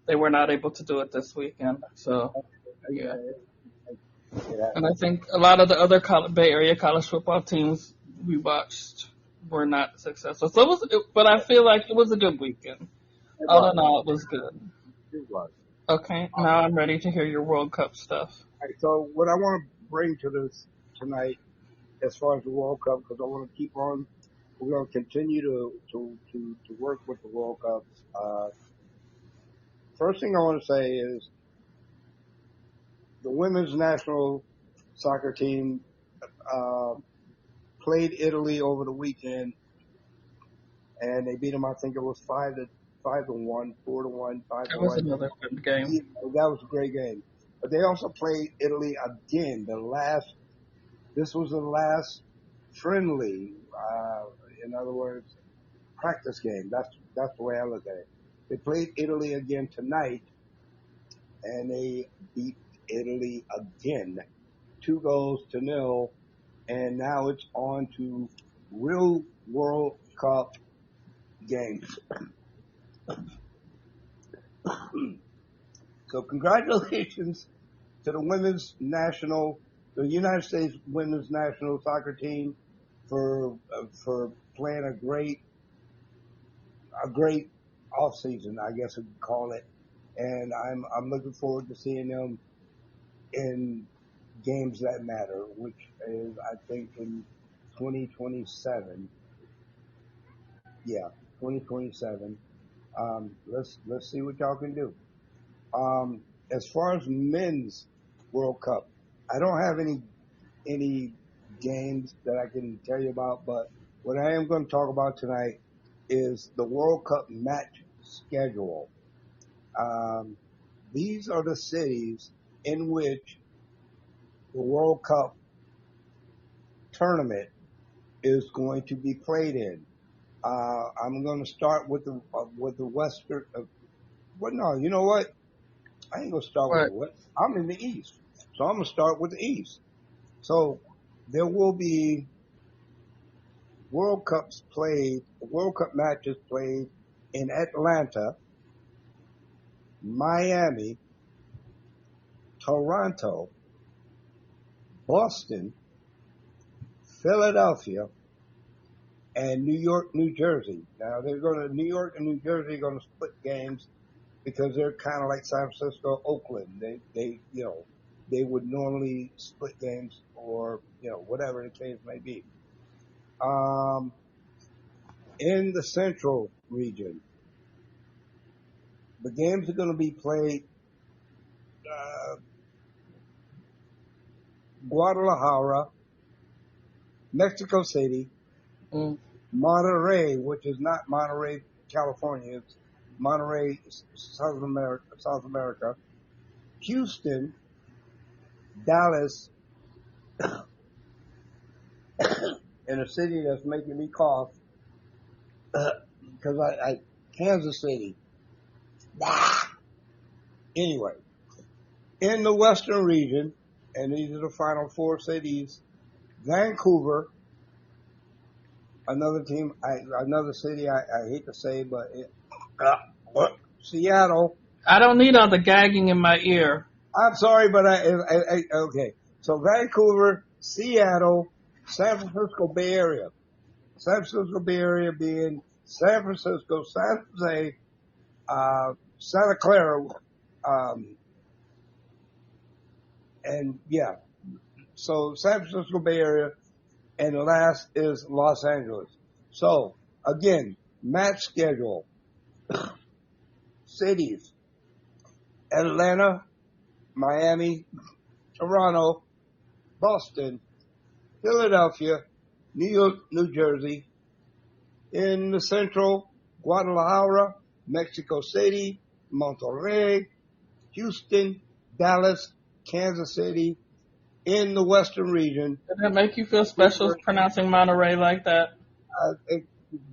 they were not able to do it this weekend. So, yeah. And I think a lot of the other Bay Area college football teams we watched were not successful. So but I feel like it was a good weekend. It All was. in all, it was good. It was. Okay, now I'm ready to hear your World Cup stuff. All right, so what I want to bring to this tonight, as far as the World Cup, because I want to keep on, we're going to continue to work with the World Cup. First thing I want to say is the women's national soccer team uh, played Italy over the weekend, and they beat them. I think it was 5-1, 4-1, five That to was one. another good game. Yeah, that was a great game. But they also played Italy again. This was the last friendly. In other words, practice game. That's the way I look at it. They played Italy again tonight, and they beat Italy again, 2-0, and now it's on to real World Cup games. So congratulations to the United States women's national soccer team for playing a great off season, I guess we could call it. And I'm looking forward to seeing them in games that matter, which is I think in 2027. Yeah, 2027. Let's see what y'all can do. As far as men's World Cup, I don't have any games that I can tell you about, but what I am going to talk about tonight is the World Cup match schedule. Um, these are the cities in which the World Cup tournament is going to be played in. I'm going to start with the Western. Well, no, you know what? I ain't going to start with What? the West. I'm in the East, so I'm going to start with the East. So there will be World Cup matches played in Atlanta, Miami, Toronto, Boston, Philadelphia, and New York, New Jersey. Now New York and New Jersey are going to split games because they're kind of like San Francisco, Oakland. They would normally split games or, whatever the case may be. In the Central region, the games are going to be played uh, Guadalajara, Mexico City, Mm. Monterey, which is not Monterey, California. It's Monterey, South America, Houston, Dallas, and a city that's making me cough because Kansas City. Anyway, in the Western region, and these are the final four cities: Vancouver, another city. I hate to say, but Seattle. I don't need all the gagging in my ear. I'm sorry, but okay. So Vancouver, Seattle, San Francisco Bay Area. San Francisco Bay Area being San Francisco, San Jose, Santa Clara, and yeah. So San Francisco Bay Area, and the last is Los Angeles. So again, match schedule. Cities: Atlanta, Miami, Toronto, Boston, Philadelphia, New York, New Jersey. In the Central, Guadalajara, Mexico City, Monterrey, Houston, Dallas, Kansas City. In the Western region, Did that make you feel special pronouncing Monterey like that?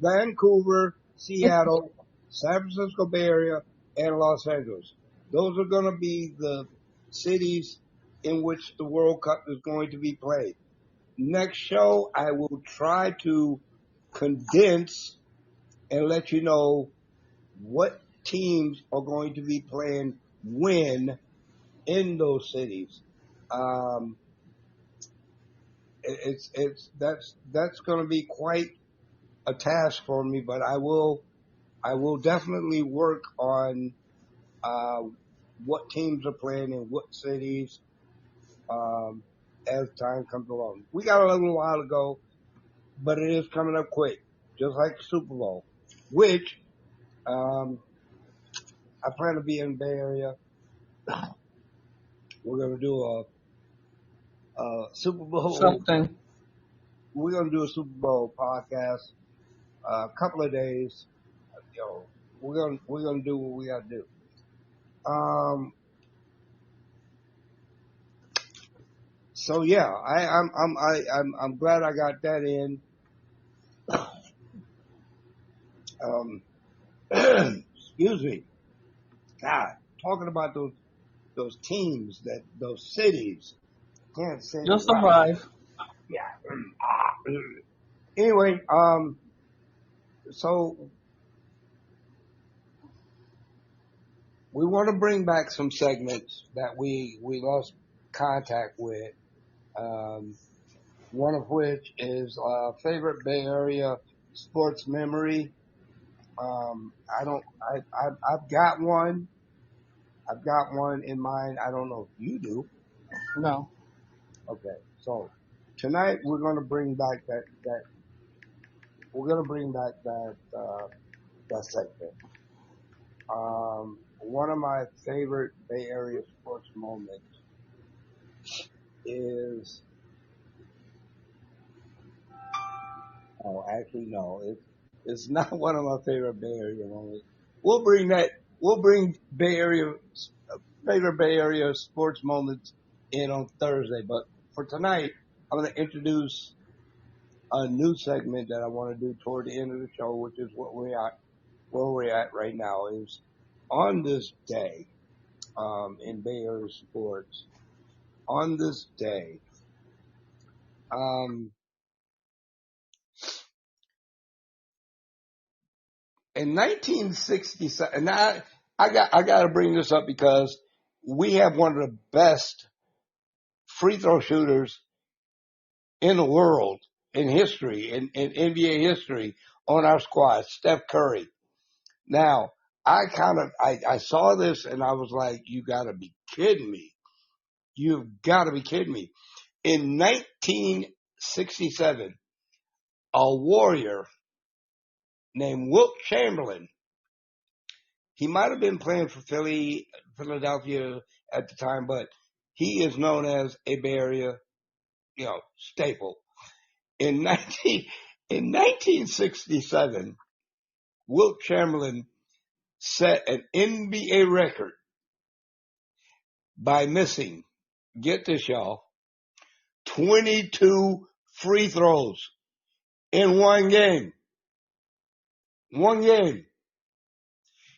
Vancouver, Seattle, San Francisco Bay Area, and Los Angeles. Those are going to be the cities in which the World Cup is going to be played. Next show, I will try to condense and let you know what teams are going to be playing when in those cities. Um, that's going to be quite a task for me, but I will definitely work on uh, what teams are playing in what cities um, as time comes along. We got a little while to go, but it is coming up quick, just like the Super Bowl, which um, I plan to be in the Bay Area. We're going to do a Super Bowl. Something. We're going to do a Super Bowl podcast. A couple of days. We're gonna do what we got to do. So yeah, I'm glad I got that in. Excuse me. God, talking about those teams, those cities, can't say You'll it right. survive. Yeah. Anyway, so we want to bring back some segments that we lost contact with. One of which is favorite Bay Area sports memory. I've got one. I've got one in mind. I don't know if you do. No. Okay, so tonight we're going to bring back that segment. One of my favorite Bay Area sports moments is, oh, actually no, it's not one of my favorite Bay Area moments. We'll bring favorite Bay Area sports moments in on Thursday. But for tonight, I'm going to introduce a new segment that I want to do toward the end of the show, which is where we're at right now, is on this day, in Bay Area sports, on this day, in 1967, and I got to bring this up because we have one of the best free throw shooters in the world, in history, in NBA history, on our squad, Steph Curry. Now, I saw this and I was like, you gotta be kidding me. You've gotta be kidding me. In 1967, a Warrior named Wilt Chamberlain, he might have been playing for Philadelphia at the time, but he is known as a Bay Area, staple. In 1967, Wilt Chamberlain set an NBA record by missing, get this y'all, 22 free throws in one game. One game.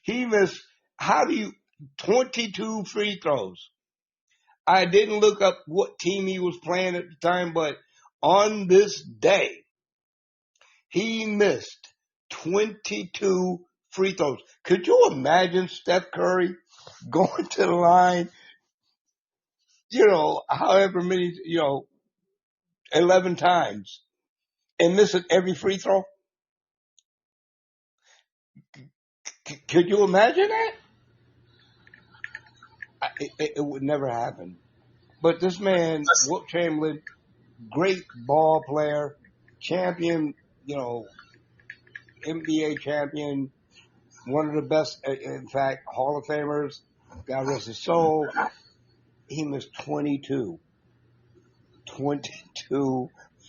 He missed, 22 free throws. I didn't look up what team he was playing at the time, but on this day, he missed 22 free throws. Could you imagine Steph Curry going to the line, however many, 11 times and missing every free throw? Could you imagine that? It would never happen. But this man, Wilt Chamberlain, great ball player, champion, NBA champion, one of the best, in fact, Hall of Famers, God rest his soul. He missed 22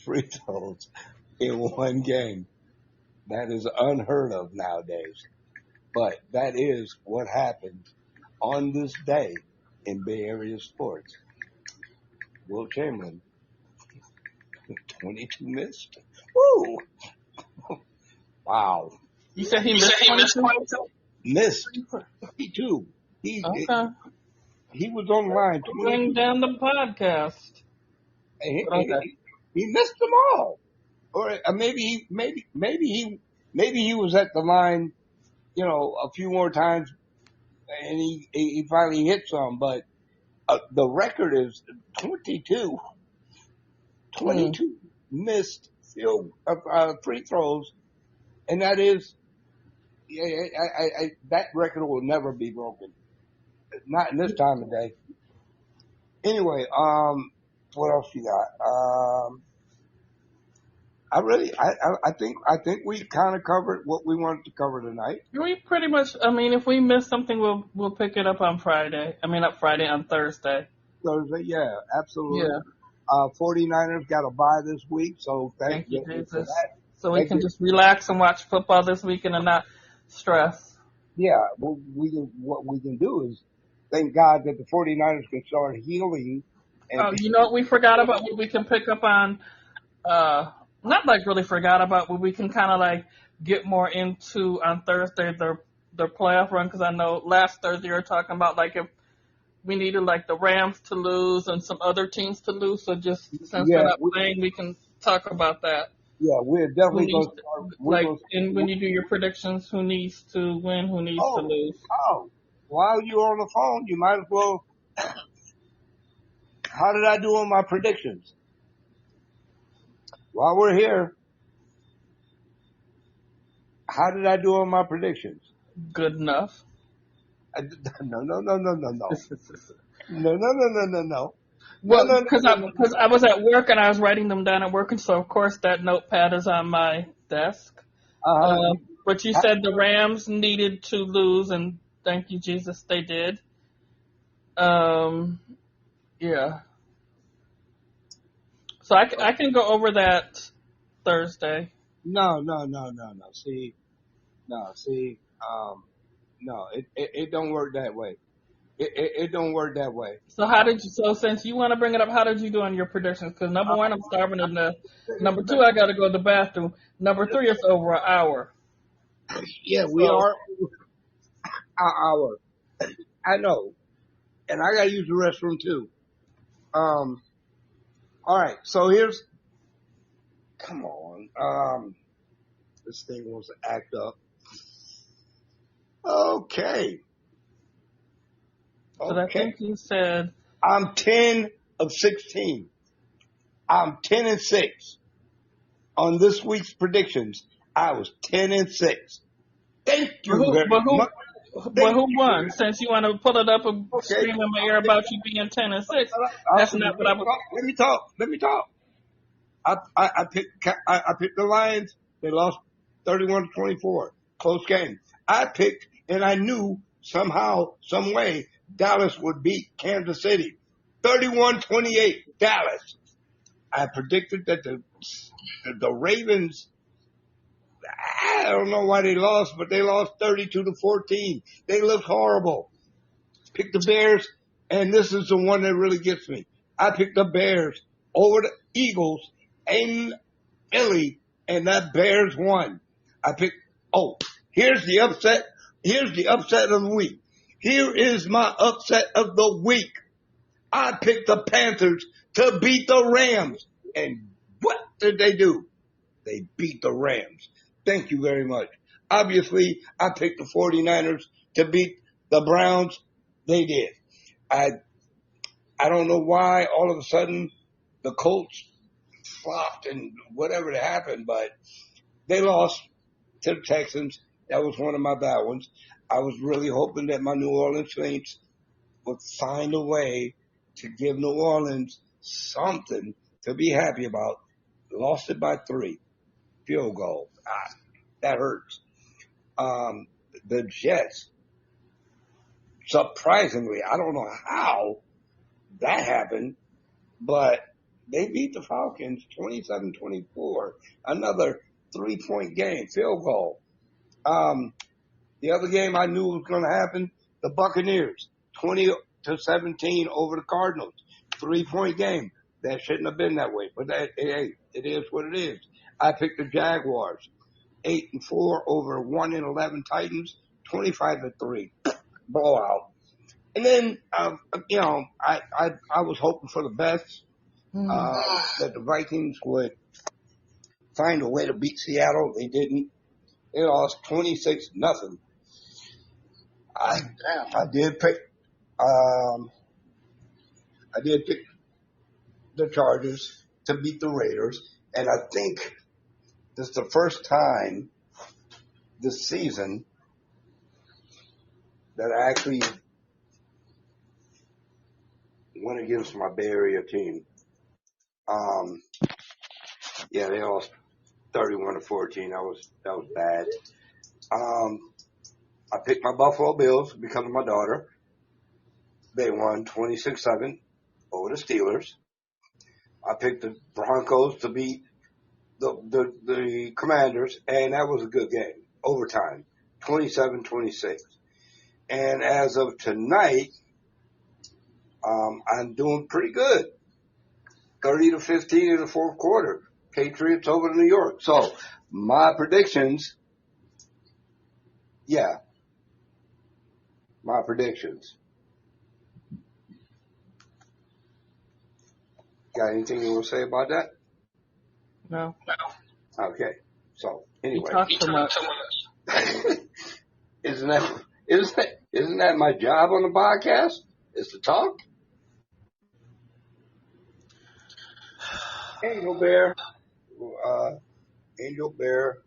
free throws in one game. That is unheard of nowadays. But that is what happened on this day in Bay Area sports. Wilt Chamberlain, 22 missed. Woo! Wow. You said he missed 22? Missed 22. Okay. He was on the line. Bring down the podcast. He missed them all. Or maybe he was at the line a few more times, and he finally hit some. But the record is 22, Mm. 22 missed free throws, and that is, yeah, that record will never be broken. Not in this time of day. Anyway, what else you got? I think we kind of covered what we wanted to cover tonight. We pretty much. I mean, if we miss something, we'll pick it up on Friday. I mean, not Friday, on Thursday. Thursday, yeah, absolutely. Yeah. 49ers got a bye this week, so thank Thank you, goodness for Jesus. that. So we That can gives, just relax and watch football this weekend and not stress. yeah, what we can do is thank God that the 49ers can start healing and Oh, be. you know what we forgot about? What we can pick up on. Not like really forgot about, but we can kind of like get more into on Thursday their playoff run, because I know last Thursday you were talking about like if we needed like the Rams to lose and some other teams to lose. So just since they're Yeah, not playing, we can talk about that. we're Who definitely needs going to to, start. We're like, going and when you do your predictions, who needs to win, who needs to oh, lose? oh, while you're on the phone, you might as well. How did I do on my predictions? While we're here, how did I do on my predictions? Good enough. No, no, no, no, no, no. No, no, no, no, no, no. No, Well, no, no, because no, no, because I was at work and I was writing them down at work, and so of course that notepad is on my desk. no. But you said the Rams needed to lose, and thank you, Jesus, they did. Um, yeah. So I can go over that Thursday. No, no, no, no, no. See, no, it don't work that way. It don't work that way. So how did you? So since you want to bring it up, how did you do on your predictions? Because number one, I'm starving to death. Number two, I got to go to the bathroom. Number three, it's over an hour. Yeah, we So are our. I know, and I gotta use the restroom too. Um, all right. So here's. Come on. This thing wants to act up. Okay. so I Okay. think you said. I'm 10 of 16. I'm 10 and 6 on this week's predictions. I was 10 and 6. Thank But you who? very But who? much. But Thank who you. won? Since you want to pull it up and Okay. scream in my ear about you being 10 and 6, that's not what I was. Let me talk. Let me talk. I picked the Lions. They lost 31-24. Close game. I picked, and I knew somehow, some way, Dallas would beat Kansas City. 31-28. Dallas. I predicted that the Ravens, I don't know why they lost, but they lost 32-14. They looked horrible. Picked the Bears, and this is the one that really gets me. I picked the Bears over the Eagles in Philly, and that Bears won. I picked, here's the upset. Here's the upset of the week. Here is my upset of the week. I picked the Panthers to beat the Rams. And what did they do? They beat the Rams. Thank you very much. Obviously, I picked the 49ers to beat the Browns. They did. I don't know why all of a sudden the Colts flopped and whatever happened, but they lost to the Texans. That was one of my bad ones. I was really hoping that my New Orleans Saints would find a way to give New Orleans something to be happy about. Lost it by 3. Field goal. That hurts. The Jets, surprisingly, I don't know how that happened, but they beat the Falcons 27-24. Another 3-point game, field goal. The other game I knew was going to happen, the Buccaneers, 20-17 over the Cardinals. 3-point game. That shouldn't have been that way, but it is what it is. I picked the Jaguars, 8-4 over 1-11 Titans, 25-3 blowout. And then, I was hoping for the best, that the Vikings would find a way to beat Seattle. They didn't. They lost 26-0. I did pick um I did pick the Chargers to beat the Raiders, and I think this is the first time this season that I actually went against my Bay Area team. Um, yeah, they lost 31-14. That was bad. I picked my Buffalo Bills because of my daughter. They won 26-7 over the Steelers. I picked the Broncos to beat the Commanders, and that was a good game. Overtime, 27-26. And as of tonight, I'm doing pretty good. 30-15 in the fourth quarter. Patriots over to New York. So my predictions, my predictions. Got anything you want to say about that? No. Okay. So anyway, You talk too much. isn't that my job on the podcast? Is to talk? Angel Bear, Angel Bear,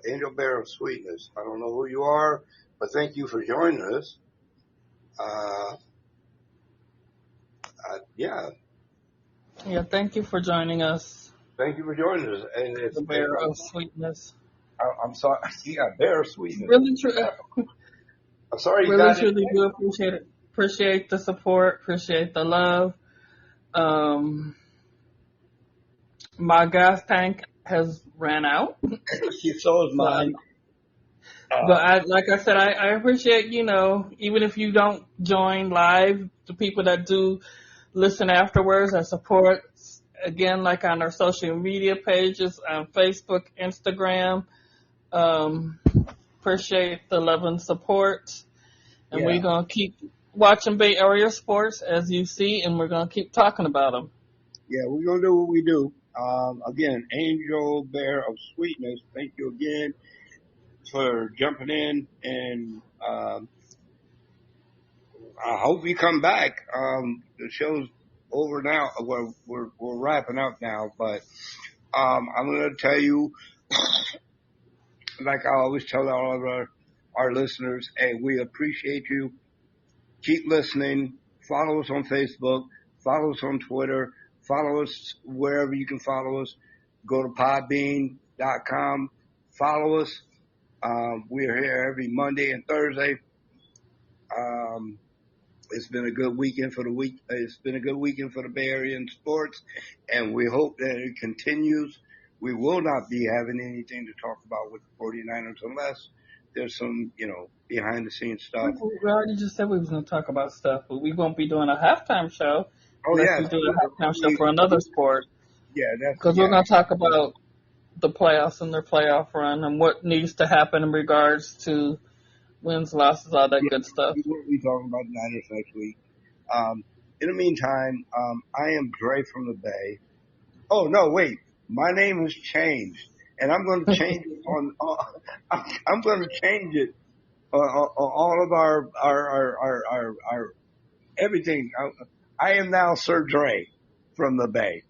Angel Bear of Sweetness. I don't know who you are, but thank you for joining us. Yeah. Yeah, thank you for joining us. Thank you for joining us. And The Bear of Sweetness. I'm sorry. Yeah, Bear of Sweetness. Really, I'm sorry you really, got truly it. do appreciate it. Appreciate the support. Appreciate the love. My gas tank has ran out. So is mine. But like I said, I appreciate, even if you don't join live, the people that do listen afterwards and support, again, like on our social media pages, on Facebook, Instagram. Appreciate the love and support. And we're going to keep watching Bay Area sports, as you see, and we're going to keep talking about them. Yeah, we're going to do what we do. Again, Angel Bear of Sweetness, thank you again for jumping in, and I hope you come back. The show's over now. We're wrapping up now, but I'm going to tell you, like I always tell all of our listeners, hey, we appreciate you. Keep listening. Follow us on Facebook. Follow us on Twitter. Follow us wherever you can follow us. Go to podbean.com. Follow us. We are here every Monday and Thursday. It's been a good weekend for the week. It's been a good weekend for the Bay Area in sports, and we hope that it continues. We will not be having anything to talk about with the 49ers unless there's some, behind the scenes stuff. We already just said we was going to talk about stuff, but we won't be doing a halftime show unless we do a halftime show for another sport. Yeah, because we're going to talk about the playoffs and their playoff run and what needs to happen in regards to wins, losses, all that good stuff. We will be talking about the Niners next week. In the meantime, I am Dre from the Bay. Oh no, wait, my name has changed, and I'm going to change it on. I'm going to change it on all of our everything. I am now Sir Dre from the Bay.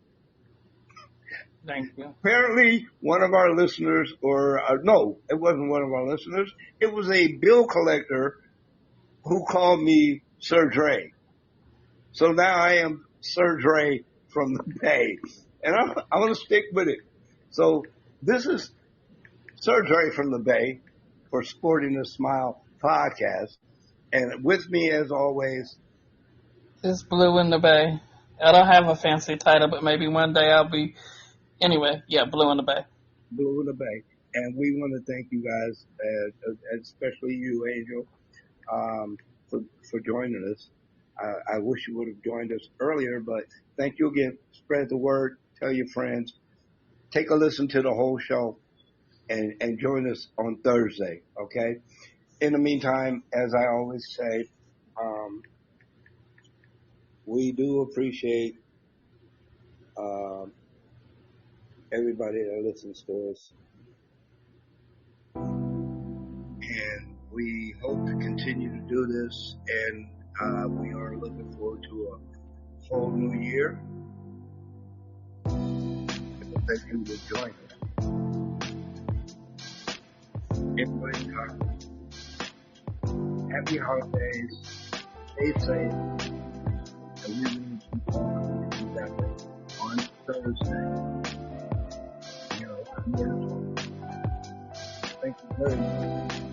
Thank you. Apparently, one of our listeners, no, it wasn't one of our listeners. It was a bill collector who called me Sir Dre. So now I am Sir Dre from the Bay, and I'm going to stick with it. So this is Sir Dre from the Bay for Sporting a Smile podcast, and with me as always, it's Blue in the Bay. I don't have a fancy title, but maybe one day I'll be. Anyway, yeah, Blue in the Bay. Blue in the Bay. And we want to thank you guys, especially you, Angel, for joining us. I wish you would have joined us earlier, but thank you again. Spread the word. Tell your friends. Take a listen to the whole show and join us on Thursday, okay? In the meantime, as I always say, we do appreciate everybody that listens to us. And We hope to continue to do this, and we are looking forward to a whole new year. Thank you for joining us. Everybody, happy holidays. Stay safe. And we will keep on together on Thursday. I'm here. Thank you very much.